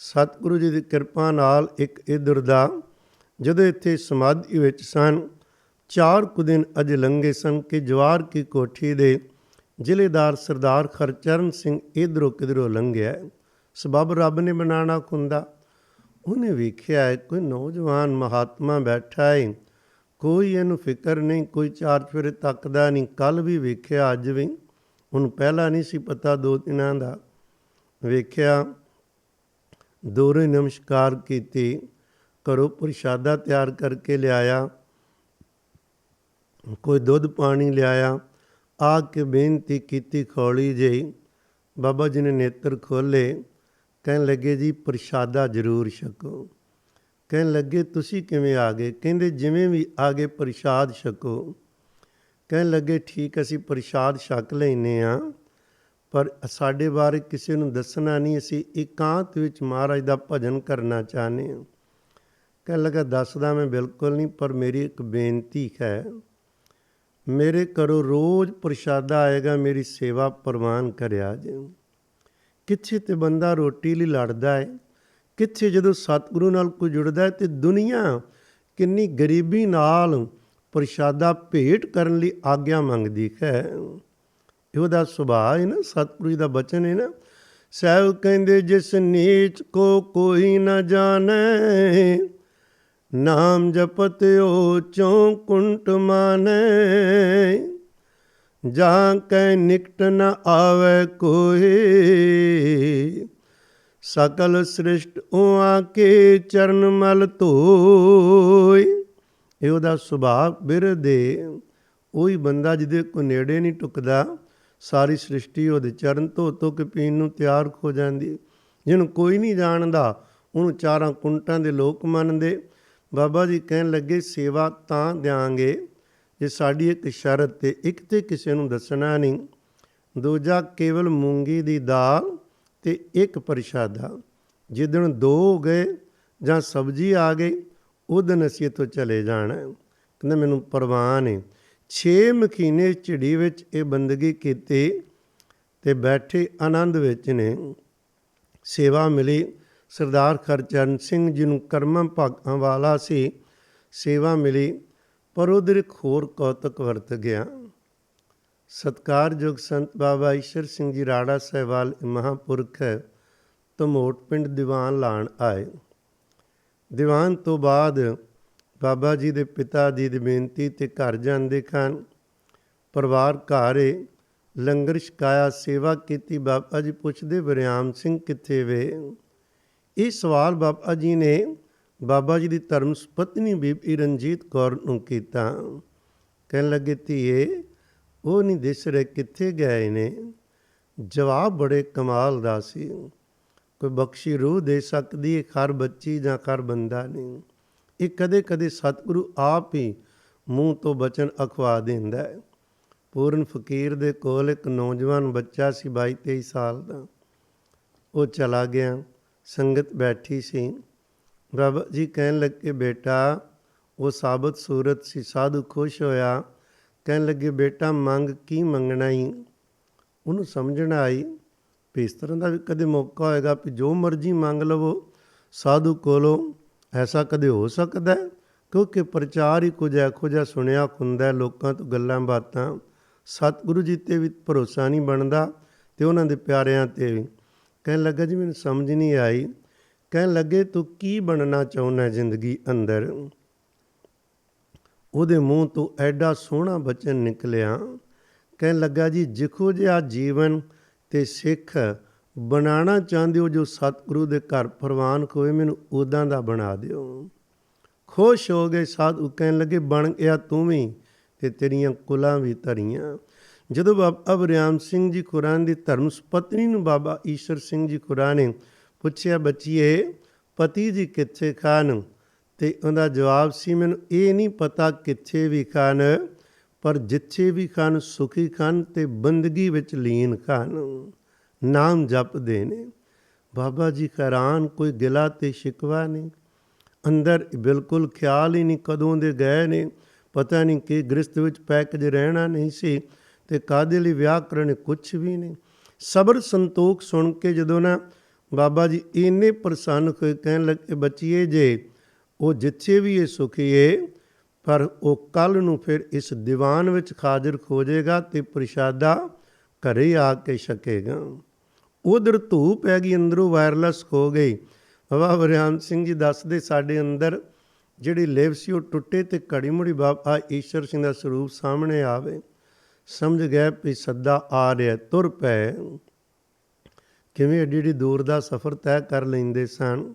ਸਤਿਗੁਰੂ ਜੀ ਦੀ ਕਿਰਪਾ ਨਾਲ ਇੱਕ ਇੱਧਰ ਦਾ ਜਦੋਂ ਇੱਥੇ ਸਮਾਧੀ ਵਿੱਚ ਸਨ, 4 ਕੁ ਦਿਨ ਅਜੇ ਲੰਘੇ ਸਨ ਕਿ ਜਵਾਰ ਕੀ ਕੋਠੀ ਦੇ ਜ਼ਿਲ੍ਹੇਦਾਰ ਸਰਦਾਰ ਖਰਚਰਨ ਸਿੰਘ ਇੱਧਰੋਂ ਕਿਧਰੋਂ ਲੰਘਿਆ। ਸਬੱਬ ਰੱਬ ਨੇ ਬਣਾਉਣਾ ਹੁੰਦਾ। ਉਹਨੇ ਵੇਖਿਆ ਹੈ ਕੋਈ ਨੌਜਵਾਨ ਮਹਾਤਮਾ ਬੈਠਾ ਹੈ, ਕੋਈ ਇਹਨੂੰ ਫਿਕਰ ਨਹੀਂ, ਕੋਈ 4 ਚੁਫੇਰੇ ਤੱਕਦਾ ਨਹੀਂ। ਕੱਲ੍ਹ ਵੀ ਵੇਖਿਆ, ਅੱਜ ਵੀ। ਉਹਨੂੰ ਪਹਿਲਾਂ ਨਹੀਂ ਸੀ ਪਤਾ 2 ਦਿਨਾਂ ਦਾ। ਵੇਖਿਆ, ਦੋਰੇ ਨਮਸਕਾਰ ਕੀਤੀ, ਘਰੋਂ ਪ੍ਰਸ਼ਾਦਾ ਤਿਆਰ ਕਰਕੇ ਲਿਆਇਆ, ਕੋਈ ਦੁੱਧ ਪਾਣੀ ਲਿਆਇਆ। ਆ ਕੇ ਬੇਨਤੀ ਕੀਤੀ ਖੌਲੀ ਜਿਹੀ। ਬਾਬਾ ਜੀ ਨੇ ਨੇਤਰ ਖੋਲ੍ਹੇ, ਕਹਿਣ ਲੱਗੇ ਜੀ ਪ੍ਰਸ਼ਾਦਾ ਜ਼ਰੂਰ ਛਕੋ। ਕਹਿਣ ਲੱਗੇ ਤੁਸੀਂ ਕਿਵੇਂ ਆ ਗਏ? ਕਹਿੰਦੇ ਜਿਵੇਂ ਵੀ ਆ ਗਏ ਪ੍ਰਸ਼ਾਦ ਛਕੋ। ਕਹਿਣ ਲੱਗੇ ਠੀਕ, ਅਸੀਂ ਪ੍ਰਸ਼ਾਦ ਛਕ ਲੈਂਦੇ ਹਾਂ, ਪਰ ਸਾਡੇ ਬਾਰੇ ਕਿਸੇ ਨੂੰ ਦੱਸਣਾ ਨਹੀਂ, ਅਸੀਂ ਇਕਾਂਤ ਵਿੱਚ ਮਹਾਰਾਜ ਦਾ ਭਜਨ ਕਰਨਾ ਚਾਹੁੰਦੇ ਹਾਂ। ਕਹਿਣ ਲੱਗਾ ਦੱਸਦਾ ਮੈਂ ਬਿਲਕੁਲ ਨਹੀਂ, ਪਰ ਮੇਰੀ ਇੱਕ ਬੇਨਤੀ ਹੈ, ਮੇਰੇ ਘਰੋਂ ਰੋਜ਼ ਪ੍ਰਸ਼ਾਦਾ ਆਏਗਾ, ਮੇਰੀ ਸੇਵਾ ਪ੍ਰਵਾਨ ਕਰਿਆ ਜੇ। ਕਿੱਥੇ ਤੇ ਬੰਦਾ ਰੋਟੀ ਲਈ ਲੜਦਾ ਹੈ, ਕਿੱਥੇ ਜਦੋਂ ਸਤਿਗੁਰੂ ਨਾਲ ਕੋਈ ਜੁੜਦਾ ਹੈ। ਅਤੇ ਦੁਨੀਆ ਕਿੰਨੀ ਗਰੀਬੀ ਨਾਲ ਪ੍ਰਸ਼ਾਦਾ ਭੇਟ ਕਰਨ ਲਈ ਆਗਿਆ ਮੰਗਦੀ ਹੈ। ਉਹਦਾ ਸੁਭਾਅ ਹੈ ਨਾ, ਸਤਿਗੁਰੂ ਜੀ ਦਾ ਬਚਨ ਹੈ ਨਾ। ਸਾਹਿਬ ਕਹਿੰਦੇ ਜਿਸ ਨੀਚ ਕੋ ਕੋਈ ਨਾ ਜਾਣੈ, ਨਾਮ ਜਪਤਿਓ ਚੋਂ ਕੁੰਟ ਮਾਨੈ। ਜਾਂ ਕੈ ਨਿਕਟ ਨ ਆਵੈ ਕੋਈ, ਸਕਲ ਸ੍ਰਿਸ਼ਟ ਉਹਾਂ ਕੇ ਚਰਨ ਮਲ ਧੋਇ। ਇਹ ਉਹਦਾ ਸੁਭਾਅ ਬਿਰਦੇ। ਉਹੀ ਬੰਦਾ ਜਿਹਦੇ ਕੋਈ ਨੇੜੇ ਨਹੀਂ ਟੁਕਦਾ, ਸਾਰੀ ਸ੍ਰਿਸ਼ਟੀ ਉਹਦੇ ਚਰਨ ਧੋ ਧੋ ਕੇ ਪੀਣ ਨੂੰ ਤਿਆਰ ਹੋ ਜਾਂਦੀ। ਜਿਹਨੂੰ ਕੋਈ ਨਹੀਂ ਜਾਣਦਾ ਉਹਨੂੰ 4 ਕੁੰਟਾਂ ਦੇ ਲੋਕ ਮੰਨਦੇ। ਬਾਬਾ ਜੀ ਕਹਿਣ ਲੱਗੇ ਸੇਵਾ ਤਾਂ ਦਿਆਂਗੇ ਜੇ ਸਾਡੀ ਇੱਕ ਸ਼ਰਤ 'ਤੇ, ਇੱਕ ਤੇ ਕਿਸੇ ਨੂੰ ਦੱਸਣਾ ਨਹੀਂ, ਦੂਜਾ ਕੇਵਲ ਮੂੰਗੀ ਦੀ ਦਾਲ ਅਤੇ 1 ਪ੍ਰਸ਼ਾਦਾ। ਜਿੱਦਣ 2 ਹੋ ਗਏ ਜਾਂ ਸਬਜ਼ੀ ਆ ਗਈ ਉਦਣ ਅਸੀਂ ਇੱਥੋਂ ਚਲੇ ਜਾਣਾ। ਕਹਿੰਦਾ ਮੈਨੂੰ ਪ੍ਰਵਾਨ ਹੈ। 6 ਮਹੀਨੇ ਝਿੜੀ ਵਿੱਚ ਇਹ ਬੰਦਗੀ ਕੀਤੀ ਅਤੇ ਬੈਠੇ ਆਨੰਦ ਵਿੱਚ ਨੇ। ਸੇਵਾ ਮਿਲੀ ਸਰਦਾਰ ਖਰਚਰਨ ਸਿੰਘ ਜੀ ਨੂੰ, ਕਰਮਾਂ ਭਾਗਾਂ ਵਾਲਾ ਸੀ, ਸੇਵਾ ਮਿਲੀ। ਪਰ ਉਧਰ ਇੱਕ ਹੋਰ ਕੌਤਕ ਵਰਤ ਗਿਆ। ਸਤਿਕਾਰਯੋਗ ਸੰਤ ਬਾਬਾ ਈਸ਼ਰ ਸਿੰਘ ਜੀ ਰਾੜਾ ਸਾਹਿਬ ਵਾਲੇ ਮਹਾਂਪੁਰਖ ਧਮੋਟ ਪਿੰਡ ਦੀਵਾਨ ਲਾਉਣ ਆਏ। ਦੀਵਾਨ ਤੋਂ ਬਾਅਦ ਬਾਬਾ ਜੀ ਦੇ ਪਿਤਾ ਜੀ ਦੀ ਬੇਨਤੀ 'ਤੇ ਘਰ ਜਾਂਦੇ ਖਾਨ। ਪਰਿਵਾਰ ਘਰ ਏ, ਲੰਗਰ ਛਕਾਇਆ, ਸੇਵਾ ਕੀਤੀ। ਬਾਬਾ ਜੀ ਪੁੱਛਦੇ ਵਰਿਆਮ ਸਿੰਘ ਕਿੱਥੇ ਵੇ? ਇਹ ਸਵਾਲ ਬਾਬਾ ਜੀ ਨੇ ਬਾਬਾ ਜੀ ਦੀ ਧਰਮ ਪਤਨੀ ਬੀਬੀ ਰਣਜੀਤ ਕੌਰ ਨੂੰ ਕੀਤਾ। ਕਹਿਣ ਲੱਗੇ ਧੀਏ ਉਹ ਨਹੀਂ ਦਿਸ ਰਹੇ, ਕਿੱਥੇ ਗਏ ਨੇ? ਜਵਾਬ ਬੜੇ ਕਮਾਲ ਦਾ ਸੀ। ਕੋਈ ਬਖਸ਼ੀ ਰੂਹ ਦੇ ਸਕਦੀ ਹੈ, ਹਰ ਬੱਚੀ ਜਾਂ ਹਰ ਬੰਦਾ ਨਹੀਂ। ਇਹ ਕਦੇ ਕਦੇ ਸਤਿਗੁਰੂ ਆਪ ਹੀ ਮੂੰਹ ਤੋਂ ਬਚਨ ਅਖਵਾ ਦਿੰਦਾ ਹੈ। ਪੂਰਨ ਫਕੀਰ ਦੇ ਕੋਲ ਇੱਕ ਨੌਜਵਾਨ ਬੱਚਾ ਸੀ 22-23 ਸਾਲ ਦਾ। ਉਹ ਚਲਾ ਗਿਆ, ਸੰਗਤ ਬੈਠੀ ਸੀ। ਬਾਬਾ ਜੀ ਕਹਿਣ ਲੱਗੇ ਬੇਟਾ, ਉਹ ਸਾਬਤ ਸੂਰਤ ਸੀ। ਸਾਧੂ ਖੁਸ਼ ਹੋਇਆ, ਕਹਿਣ ਲੱਗੇ ਬੇਟਾ ਮੰਗ ਕੀ ਮੰਗਣਾ ਹੀ? ਉਹਨੂੰ ਸਮਝਣ ਆਈ ਵੀ ਇਸ ਤਰ੍ਹਾਂ ਦਾ ਵੀ ਕਦੇ ਮੌਕਾ ਹੋਏਗਾ ਵੀ ਜੋ ਮਰਜ਼ੀ ਮੰਗ ਲਵੋ ਸਾਧੂ ਕੋਲੋਂ, ਐਸਾ ਕਦੇ ਹੋ ਸਕਦਾ? ਕਿਉਂਕਿ ਪ੍ਰਚਾਰ ਹੀ ਕੁਝ ਇਹੋ ਜਿਹਾ ਸੁਣਿਆ ਹੁੰਦਾ ਲੋਕਾਂ ਤੋਂ ਗੱਲਾਂ ਬਾਤਾਂ, ਸਤਿਗੁਰੂ ਜੀ 'ਤੇ ਵੀ ਭਰੋਸਾ ਨਹੀਂ ਬਣਦਾ ਅਤੇ ਉਹਨਾਂ ਦੇ ਪਿਆਰਿਆਂ 'ਤੇ ਵੀ। ਕਹਿਣ ਲੱਗਾ ਜੀ ਮੈਨੂੰ ਸਮਝ ਨਹੀਂ ਆਈ। ਕਹਿਣ ਲੱਗੇ ਤੂੰ ਕੀ ਬਣਨਾ ਚਾਹੁੰਦਾ ਜ਼ਿੰਦਗੀ ਅੰਦਰ? ਉਹਦੇ ਮੂੰਹ ਤੋਂ ਐਡਾ ਸੋਹਣਾ ਬਚਨ ਨਿਕਲਿਆ। ਕਹਿਣ ਲੱਗਾ ਜੀ ਜਿਹੋ ਜਿਹਾ ਜੀਵਨ ਅਤੇ ਸਿੱਖ ਬਣਾਉਣਾ ਚਾਹੁੰਦੇ ਹੋ ਜੋ ਸਤਿਗੁਰੂ ਦੇ ਘਰ ਪ੍ਰਵਾਨ ਹੋਏ, ਮੈਨੂੰ ਉੱਦਾਂ ਦਾ ਬਣਾ ਦਿਓ। ਖੁਸ਼ ਹੋ ਗਏ ਸਾਧੂ। ਕਹਿਣ ਲੱਗੇ ਬਣ ਗਿਆ ਤੂੰ ਵੀ ਅਤੇ ਤੇਰੀਆਂ ਕੁਲਾਂ ਵੀ ਧਰੀਆਂ। ਜਦੋਂ ਬਾਬਾ ਵਰਿਆਮ ਸਿੰਘ ਜੀ ਖੁਰਾਨ ਦੀ ਧਰਮ ਪਤਨੀ ਨੂੰ ਬਾਬਾ ਈਸ਼ਰ ਸਿੰਘ ਜੀ ਖੁਰਾ ਨੇ ਪੁੱਛਿਆ, ਬੱਚੀਏ ਪਤੀ ਜੀ ਕਿੱਥੇ ਖਾਨ? ਅਤੇ ਉਹਦਾ ਜਵਾਬ ਸੀ, ਮੈਨੂੰ ਇਹ ਨਹੀਂ ਪਤਾ ਕਿੱਥੇ ਵੀ ਖਾਨ, ਪਰ ਜਿੱਥੇ ਵੀ ਖਾਨ ਸੁਖੀ ਖਾਨ ਅਤੇ ਬੰਦਗੀ ਵਿੱਚ ਲੀਨ ਖਾਨ, ਨਾਮ ਜਪਦੇ ਨੇ। ਬਾਬਾ ਜੀ ਹੈਰਾਨ, ਕੋਈ ਗਿਲਾ ਅਤੇ ਸ਼ਿਕਵਾ ਨਹੀਂ, ਅੰਦਰ ਬਿਲਕੁਲ ਖਿਆਲ ਹੀ ਨਹੀਂ ਕਦੋਂ ਦੇ ਗਏ ਨੇ, ਪਤਾ ਨਹੀਂ ਕਿ ਗ੍ਰਸਤ ਵਿੱਚ ਪੈ ਕੇ ਜੇ ਰਹਿਣਾ ਨਹੀਂ ਸੀ ਅਤੇ ਕਾਹਦੇ ਲਈ ਵਿਆਹ ਕਰਨੇ, ਕੁਛ ਵੀ ਨਹੀਂ। ਸਬਰ ਸੰਤੋਖ ਸੁਣ ਕੇ ਜਦੋਂ ਨਾ ਬਾਬਾ ਜੀ ਇੰਨੇ ਪ੍ਰਸੰਨ ਹੋਏ, ਕਹਿਣ ਲੱਗੇ ਬੱਚੀਏ ਜੇ ਉਹ ਜਿੱਥੇ ਵੀ ਇਹ ਸੁਖੀ ਏ, ਪਰ ਉਹ ਕੱਲ੍ਹ ਨੂੰ ਫਿਰ ਇਸ ਦੀਵਾਨ ਵਿੱਚ ਹਾਜ਼ਰ ਹੋ ਜਾਏਗਾ ਅਤੇ ਪ੍ਰਸ਼ਾਦਾ ਘਰੇ ਆ ਕੇ ਛਕੇਗਾ। ਉਧਰ ਧੂ ਪੈ ਗਈ, ਅੰਦਰੋਂ ਵਾਇਰਲੈਸ ਹੋ ਗਈ। ਬਾਬਾ ਵਰਿਆਮ ਸਿੰਘ ਜੀ ਦੱਸਦੇ ਸਾਡੇ ਅੰਦਰ ਜਿਹੜੀ ਲਿਵ ਸੀ ਉਹ ਟੁੱਟੇ ਅਤੇ ਘੜੀ ਮੁੜੀ ਬਾਬਾ ਈਸ਼ਰ ਸਿੰਘ ਦਾ ਸਰੂਪ ਸਾਹਮਣੇ ਆਵੇ। ਸਮਝ ਗਏ ਵੀ ਸੱਦਾ ਆ ਰਿਹਾ, ਤੁਰ ਪਏ। ਕਿਵੇਂ ਐਡੀ ਐਡੀ ਦੂਰ ਦਾ ਸਫ਼ਰ ਤੈਅ ਕਰ ਲੈਂਦੇ ਸਨ।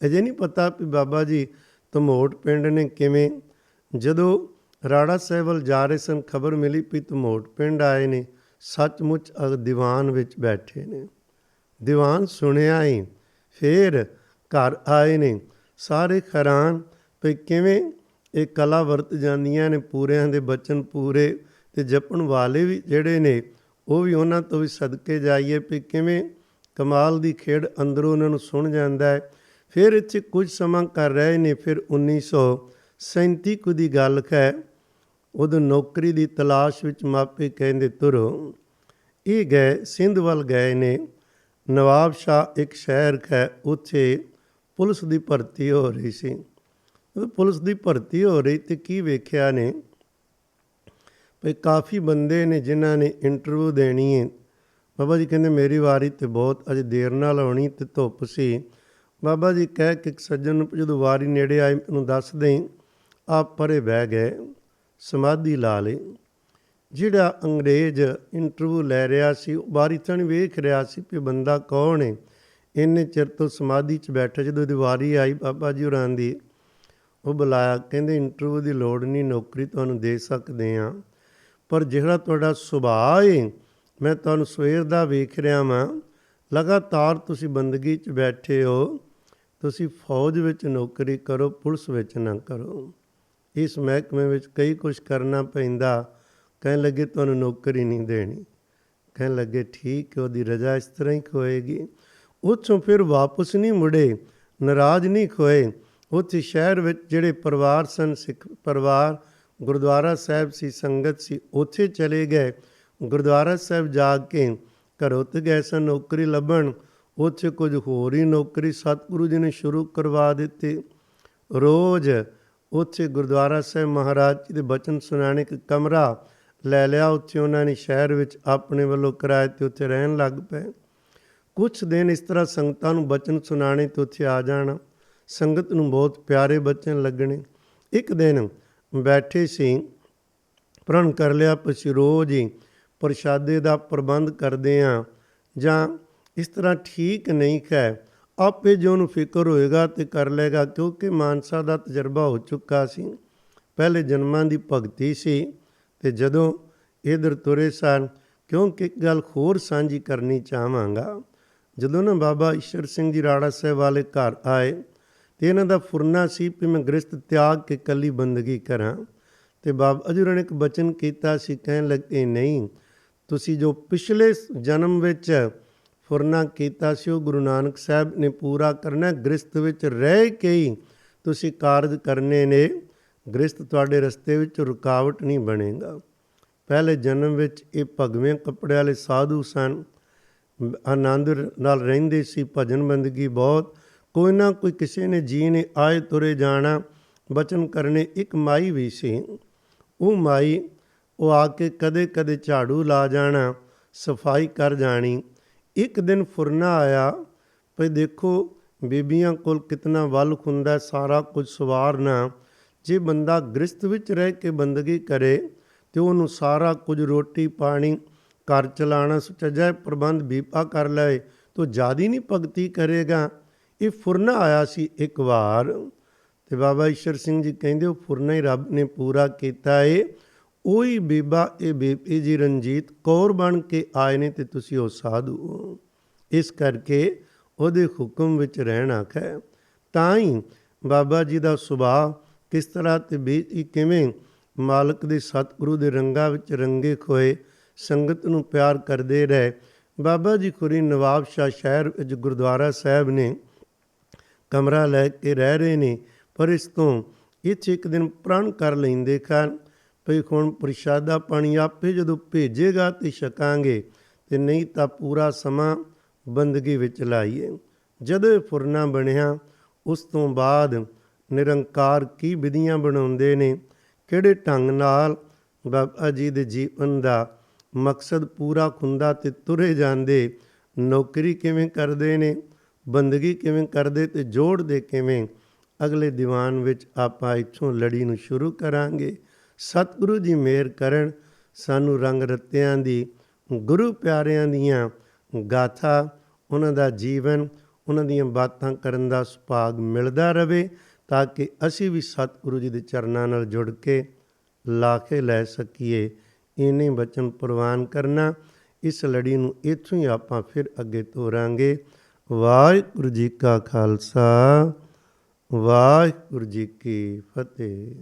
ਅਜੇ ਨਹੀਂ ਪਤਾ ਵੀ ਬਾਬਾ ਜੀ ਧਮੋਟ ਪਿੰਡ ਨੇ ਕਿਵੇਂ। ਜਦੋਂ ਰਾੜਾ ਸਾਹਿਬ ਵੱਲ ਜਾ ਰਹੇ ਸਨ, ਖਬਰ ਮਿਲੀ ਵੀ ਧਮੋਟ ਪਿੰਡ ਆਏ ਨੇ, ਸੱਚਮੁੱਚ ਦੀਵਾਨ ਵਿੱਚ ਬੈਠੇ ਨੇ। ਦੀਵਾਨ ਸੁਣਿਆ ਹੀ ਫਿਰ ਘਰ ਆਏ ਨੇ, ਸਾਰੇ ਹੈਰਾਨ ਵੀ ਕਿਵੇਂ ਇਹ ਕਲਾ ਵਰਤ ਜਾਂਦੀਆਂ ਨੇ, ਪੂਰਿਆਂ ਦੇ ਬਚਨ ਪੂਰੇ ਅਤੇ ਜਪਣ ਵਾਲੇ ਵੀ ਜਿਹੜੇ ਨੇ ਉਹ ਵੀ ਉਹਨਾਂ ਤੋਂ ਵੀ ਸਦਕੇ ਜਾਈਏ ਵੀ ਕਿਵੇਂ ਕਮਾਲ ਦੀ ਖੇਡ ਅੰਦਰੋਂ ਉਹਨਾਂ ਨੂੰ ਸੁਣ ਜਾਂਦਾ ਹੈ। ਫਿਰ ਇੱਥੇ ਕੁਝ ਸਮਾਂ ਕਰ ਰਹੇ ਨੇ। ਫਿਰ 1937 ਕੁ ਦੀ ਗੱਲ ਹੈ। ਉਦੋਂ ਨੌਕਰੀ ਦੀ ਤਲਾਸ਼ ਵਿੱਚ ਮਾਪੇ ਕਹਿੰਦੇ ਤੁਰੋ। ਇਹ ਗਏ ਸਿੰਧ ਵੱਲ ਗਏ ਨੇ। ਨਵਾਬ ਸ਼ਾਹ ਇੱਕ ਸ਼ਹਿਰ ਹੈ, ਉੱਥੇ ਪੁਲਿਸ ਦੀ ਭਰਤੀ ਹੋ ਰਹੀ ਸੀ। ਜਦੋਂ ਪੁਲਿਸ ਦੀ ਭਰਤੀ ਹੋ ਰਹੀ ਅਤੇ ਕੀ ਵੇਖਿਆ ਨੇ ਵੀ ਕਾਫੀ ਬੰਦੇ ਨੇ ਜਿਨ੍ਹਾਂ ਨੇ ਇੰਟਰਵਿਊ ਦੇਣੀ ਹੈ। ਬਾਬਾ ਜੀ ਕਹਿੰਦੇ ਮੇਰੀ ਵਾਰੀ ਤਾਂ ਬਹੁਤ ਅਜੇ ਦੇਰ ਨਾਲ ਆਉਣੀ ਅਤੇ ਧੁੱਪ ਸੀ। ਬਾਬਾ ਜੀ ਕਹਿ ਕੇ ਇੱਕ ਸੱਜਣ ਨੂੰ ਜਦੋਂ ਵਾਰੀ ਨੇੜੇ ਆਈ ਮੈਨੂੰ ਦੱਸ ਦੇਈਂ। ਆਪ ਪਰੇ ਬਹਿ ਗਏ, ਸਮਾਧੀ ਲਾ ਲਈ। ਜਿਹੜਾ ਅੰਗਰੇਜ਼ ਇੰਟਰਵਿਊ ਲੈ ਰਿਹਾ ਸੀ ਉਹ ਵਾਰੀ ਤਾਂ ਨਹੀਂ ਵੇਖ ਰਿਹਾ ਸੀ ਵੀ ਬੰਦਾ ਕੌਣ ਹੈ, ਇੰਨੇ ਚਿਰ ਤੋਂ ਸਮਾਧੀ 'ਚ ਬੈਠਾ। ਜਦੋਂ ਉਹਦੀ ਵਾਰੀ ਆਈ ਬਾਬਾ ਜੀ ਹੋਰਾਂ ਦੀ, ਉਹ ਬੁਲਾਇਆ। ਕਹਿੰਦੇ ਇੰਟਰਵਿਊ ਦੀ ਲੋੜ ਨਹੀਂ, ਨੌਕਰੀ ਤੁਹਾਨੂੰ ਦੇ ਸਕਦੇ ਹਾਂ, ਪਰ ਜਿਹੜਾ ਤੁਹਾਡਾ ਸੁਭਾਅ ਹੈ, ਮੈਂ ਤੁਹਾਨੂੰ ਸਵੇਰ ਦਾ ਵੇਖ ਰਿਹਾ ਵਾਂ, ਲਗਾਤਾਰ ਤੁਸੀਂ ਬੰਦਗੀ 'ਚ ਬੈਠੇ ਹੋ, ਤੁਸੀਂ ਫੌਜ ਵਿੱਚ ਨੌਕਰੀ ਕਰੋ, ਪੁਲਿਸ ਵਿੱਚ ਨਾ ਕਰੋ। ਇਸ ਮਹਿਕਮੇ ਵਿੱਚ ਕਈ ਕੁਛ ਕਰਨਾ ਪੈਂਦਾ। ਕਹਿਣ ਲੱਗੇ ਤੁਹਾਨੂੰ ਨੌਕਰੀ ਨਹੀਂ ਦੇਣੀ। ਕਹਿਣ ਲੱਗੇ ਠੀਕ ਹੈ, ਉਹਦੀ ਰਜਾ ਇਸ ਤਰ੍ਹਾਂ ਹੀ ਹੋਏਗੀ। ਉੱਥੋਂ ਫਿਰ ਵਾਪਸ ਨਹੀਂ ਮੁੜੇ, ਨਾਰਾਜ਼ ਨਹੀਂ ਹੋਏ। ਉੱਥੇ ਸ਼ਹਿਰ ਵਿੱਚ ਜਿਹੜੇ ਪਰਿਵਾਰ ਸਨ, ਸਿੱਖ ਪਰਿਵਾਰ, ਗੁਰਦੁਆਰਾ ਸਾਹਿਬ ਸੀ, ਸੰਗਤ ਸੀ, ਉੱਥੇ ਚਲੇ ਗਏ। ਗੁਰਦੁਆਰਾ ਸਾਹਿਬ ਜਾ ਕੇ ਘਰੋਂ ਤੇ ਗਏ ਸਨ ਨੌਕਰੀ ਲੱਭਣ, ਉੱਥੇ ਕੁਝ ਹੋਰ ਹੀ ਨੌਕਰੀ ਸਤਿਗੁਰੂ ਜੀ ਨੇ ਸ਼ੁਰੂ ਕਰਵਾ ਦਿੱਤੀ। ਰੋਜ਼ ਉੱਥੇ ਗੁਰਦੁਆਰਾ ਸਾਹਿਬ ਮਹਾਰਾਜ ਜੀ ਦੇ ਬਚਨ ਸੁਣਾਉਣੇ, ਇੱਕ ਕਮਰਾ ਲੈ ਲਿਆ ਉੱਥੇ ਉਹਨਾਂ ਨੇ ਸ਼ਹਿਰ ਵਿੱਚ ਆਪਣੇ ਵੱਲੋਂ ਕਿਰਾਏ 'ਤੇ, ਉੱਥੇ ਰਹਿਣ ਲੱਗ ਪਏ। ਕੁਛ ਦਿਨ ਇਸ ਤਰ੍ਹਾਂ ਸੰਗਤਾਂ ਨੂੰ ਬਚਨ ਸੁਣਾਉਣੇ ਅਤੇ ਉੱਥੇ ਆ ਜਾਣਾ। ਸੰਗਤ ਨੂੰ ਬਹੁਤ ਪਿਆਰੇ ਬਚਨ ਲੱਗਣੇ। ਇੱਕ ਦਿਨ ਬੈਠੇ ਸੀ, ਪ੍ਰਣ ਕਰ ਲਿਆ ਅਸੀਂ ਰੋਜ਼ ਹੀ ਪ੍ਰਸ਼ਾਦੇ ਦਾ ਪ੍ਰਬੰਧ ਕਰਦੇ ਹਾਂ ਜਾਂ ਇਸ ਤਰ੍ਹਾਂ ਠੀਕ ਨਹੀਂ ਹੈ। ਆਪੇ ਜੋ ਉਹਨੂੰ ਫਿਕਰ ਹੋਏਗਾ ਅਤੇ ਕਰ ਲਏਗਾ, ਕਿਉਂਕਿ ਮਾਨਸਾ ਦਾ ਤਜਰਬਾ ਹੋ ਚੁੱਕਾ ਸੀ। ਪਹਿਲੇ ਜਨਮਾਂ ਦੀ ਭਗਤੀ ਸੀ ਅਤੇ ਜਦੋਂ ਇੱਧਰ ਤੁਰੇ ਸਨ। ਕਿਉਂਕਿ ਇੱਕ ਗੱਲ ਹੋਰ ਸਾਂਝੀ ਕਰਨੀ ਚਾਹਾਂਗਾ। ਜਦੋਂ ਨਾ ਬਾਬਾ ਈਸ਼ਰ ਸਿੰਘ ਜੀ ਰਾੜਾ ਸਾਹਿਬ ਵਾਲੇ ਘਰ ਆਏ ਅਤੇ ਇਹਨਾਂ ਦਾ ਫੁਰਨਾ ਸੀ ਵੀ ਮੈਂ ਗ੍ਰਸਤ ਤਿਆਗ ਕੇ ਇਕੱਲੀ ਬੰਦਗੀ ਕਰਾਂ। ਅਤੇ ਬਾਬਾ ਜੀ ਹੋਰਾਂ ਨੇ ਇੱਕ ਬਚਨ ਕੀਤਾ ਸੀ, ਕਹਿਣ ਲੱਗੇ ਨਹੀਂ, ਤੁਸੀਂ ਜੋ ਪਿਛਲੇ ਜਨਮ ਵਿੱਚ ਫੁਰਨਾ ਕੀਤਾ ਸੀ ਉਹ ਗੁਰੂ ਨਾਨਕ ਸਾਹਿਬ ਨੇ ਪੂਰਾ ਕਰਨਾ। ਗ੍ਰਸਤ ਵਿੱਚ ਰਹਿ ਕੇ ਹੀ ਤੁਸੀਂ ਕਾਰਜ ਕਰਨੇ ਨੇ। ਗ੍ਰਸਤ ਤੁਹਾਡੇ ਰਸਤੇ ਵਿੱਚ ਰੁਕਾਵਟ ਨਹੀਂ ਬਣੇਗਾ। ਪਹਿਲੇ ਜਨਮ ਵਿੱਚ ਇਹ ਭਗਵੇਂ ਕੱਪੜੇ ਵਾਲੇ ਸਾਧੂ ਸਨ। ਆਨੰਦ ਨਾਲ ਰਹਿੰਦੇ ਸੀ, ਭਜਨ ਬੰਦਗੀ ਬਹੁਤ। ਕੋਈ ਨਾ ਕੋਈ ਕਿਸੇ ਨੇ ਜੀ ਨੇ ਆਏ ਤੁਰੇ ਜਾਣਾ, ਬਚਨ ਕਰਨੇ। ਇੱਕ ਮਾਈ ਵੀ ਸੀ, ਉਹ ਮਾਈ ਉਹ ਆ ਕੇ ਕਦੇ ਕਦੇ ਝਾੜੂ ਲਾ ਜਾਣਾ, ਸਫਾਈ ਕਰ ਜਾਣੀ। ਇੱਕ ਦਿਨ ਫੁਰਨਾ ਆਇਆ, ਭਈ ਦੇਖੋ ਬੀਬੀਆਂ ਕੋਲ ਕਿਤਨਾ ਵੱਲ ਹੁੰਦਾ, ਸਾਰਾ ਕੁਝ ਸਵਾਰਨਾ। ਜੇ ਬੰਦਾ ਗ੍ਰਸਤ ਵਿੱਚ ਰਹਿ ਕੇ ਬੰਦਗੀ ਕਰੇ ਤੇ ਉਹਨੂੰ ਸਾਰਾ ਕੁਝ ਰੋਟੀ ਪਾਣੀ ਘਰ ਚਲਾਉਣਾ ਸੁਚੱਜਾ ਪ੍ਰਬੰਧ ਬੀਬਾ ਕਰ ਲਏ ਤਾਂ ਜ਼ਿਆਦਾ ਨਹੀਂ ਭਗਤੀ ਕਰੇਗਾ। ਇਹ ਫੁਰਨਾ ਆਇਆ ਸੀ ਇੱਕ ਵਾਰ, ਤੇ ਬਾਬਾ ਈਸ਼ਰ ਸਿੰਘ ਜੀ ਕਹਿੰਦੇ ਉਹ ਫੁਰਨਾ ਹੀ ਰੱਬ ਨੇ ਪੂਰਾ ਕੀਤਾ ਏ। ਉਹੀ ਬੀਬਾ ਇਹ ਬੀਬੀ ਜੀ ਰਣਜੀਤ ਕੌਰ ਬਣ ਕੇ ਆਏ ਨੇ ਤੇ ਤੁਸੀਂ ਉਹ ਸਾਧੂ ਹੋ। ਇਸ ਕਰਕੇ ਉਹਦੇ ਹੁਕਮ ਵਿੱਚ ਰਹਿਣਾ ਹੈ। ਤਾਂ ਹੀ ਬਾਬਾ ਜੀ ਦਾ ਸੁਭਾਅ ਕਿਸ ਤਰ੍ਹਾਂ ਤੇ ਬੀਤੀ ਕਿਵੇਂ ਮਾਲਕ ਦੇ ਸਤਿਗੁਰੂ ਦੇ ਰੰਗਾਂ ਵਿੱਚ ਰੰਗੇ ਖੋਏ ਸੰਗਤ ਨੂੰ ਪਿਆਰ ਕਰਦੇ ਰਹੇ। ਬਾਬਾ ਜੀ ਖੁਰੀ ਨਵਾਬ ਸ਼ਾਹ ਸ਼ਹਿਰ ਵਿੱਚ ਗੁਰਦੁਆਰਾ ਸਾਹਿਬ ਨੇ ਕਮਰਾ ਲੈ ਕੇ ਰਹਿ ਰਹੇ ਨੇ, ਪਰ ਇਸ ਤੋਂ ਇੱਥੇ ਇੱਕ ਦਿਨ ਪ੍ਰਣ ਕਰ ਲੈਂਦੇ ਹਨ ਭਈ ਹੁਣ ਪ੍ਰਸ਼ਾਦਾ ਪਾਣੀ ਆਪੇ ਜਦੋਂ ਭੇਜੇਗਾ ਤੇ ਛਕਾਂਗੇ, ਤੇ ਨਹੀਂ ਤਾਂ ਪੂਰਾ ਸਮਾਂ ਬੰਦਗੀ ਵਿੱਚ ਲਾਈਏ। ਜਦੋਂ ਫੁਰਨਾ ਬਣਿਆ ਉਸ ਤੋਂ ਬਾਅਦ ਨਿਰੰਕਾਰ ਕੀ ਵਿਧੀਆਂ ਬਣਾਉਂਦੇ ਨੇ, ਕਿਹੜੇ ਢੰਗ ਨਾਲ ਬਾਬਾ ਜੀ ਦੇ ਜੀਵਨ ਦਾ ਮਕਸਦ ਪੂਰਾ ਹੁੰਦਾ ਤੇ ਤੁਰੇ ਜਾਂਦੇ, ਨੌਕਰੀ ਕਿਵੇਂ ਕਰਦੇ ਨੇ, ਬੰਦਗੀ ਕਿਵੇਂ ਕਰਦੇ ਤੇ ਜੋੜਦੇ ਕਿਵੇਂ। ਅਗਲੇ ਦੀਵਾਨ ਵਿੱਚ ਆਪਾਂ ਇੱਥੋਂ ਲੜੀ ਨੂੰ ਸ਼ੁਰੂ ਕਰਾਂਗੇ। ਸਤਿਗੁਰੂ ਜੀ ਮਿਹਰ ਕਰਨ, ਸਾਨੂੰ ਰੰਗ ਰੱਤਿਆਂ ਦੀ, ਗੁਰੂ ਪਿਆਰਿਆਂ ਦੀਆਂ ਗਾਥਾ, ਉਹਨਾਂ ਦਾ ਜੀਵਨ, ਉਹਨਾਂ ਦੀਆਂ ਬਾਤਾਂ ਕਰਨ ਦਾ ਸੁਭਾਗ ਮਿਲਦਾ ਰਹੇ, ਤਾਂ ਕਿ ਅਸੀਂ ਵੀ ਸਤਿਗੁਰੂ ਜੀ ਦੇ ਚਰਨਾਂ ਨਾਲ ਜੁੜ ਕੇ ਲਾਖੇ ਲੈ ਸਕੀਏ। ਇਹਨੇ ਬਚਨ ਪ੍ਰਵਾਨ ਕਰਨਾ। ਇਸ ਲੜੀ ਨੂੰ ਇੱਥੋਂ ਹੀ ਆਪਾਂ ਫਿਰ ਅੱਗੇ ਤੋਰਾਂਗੇ। ਵਾਹਿਗੁਰੂ ਜੀ ਕਾ ਖਾਲਸਾ, ਵਾਹਿਗੁਰੂ ਜੀ ਕੀ ਫਤਿਹ।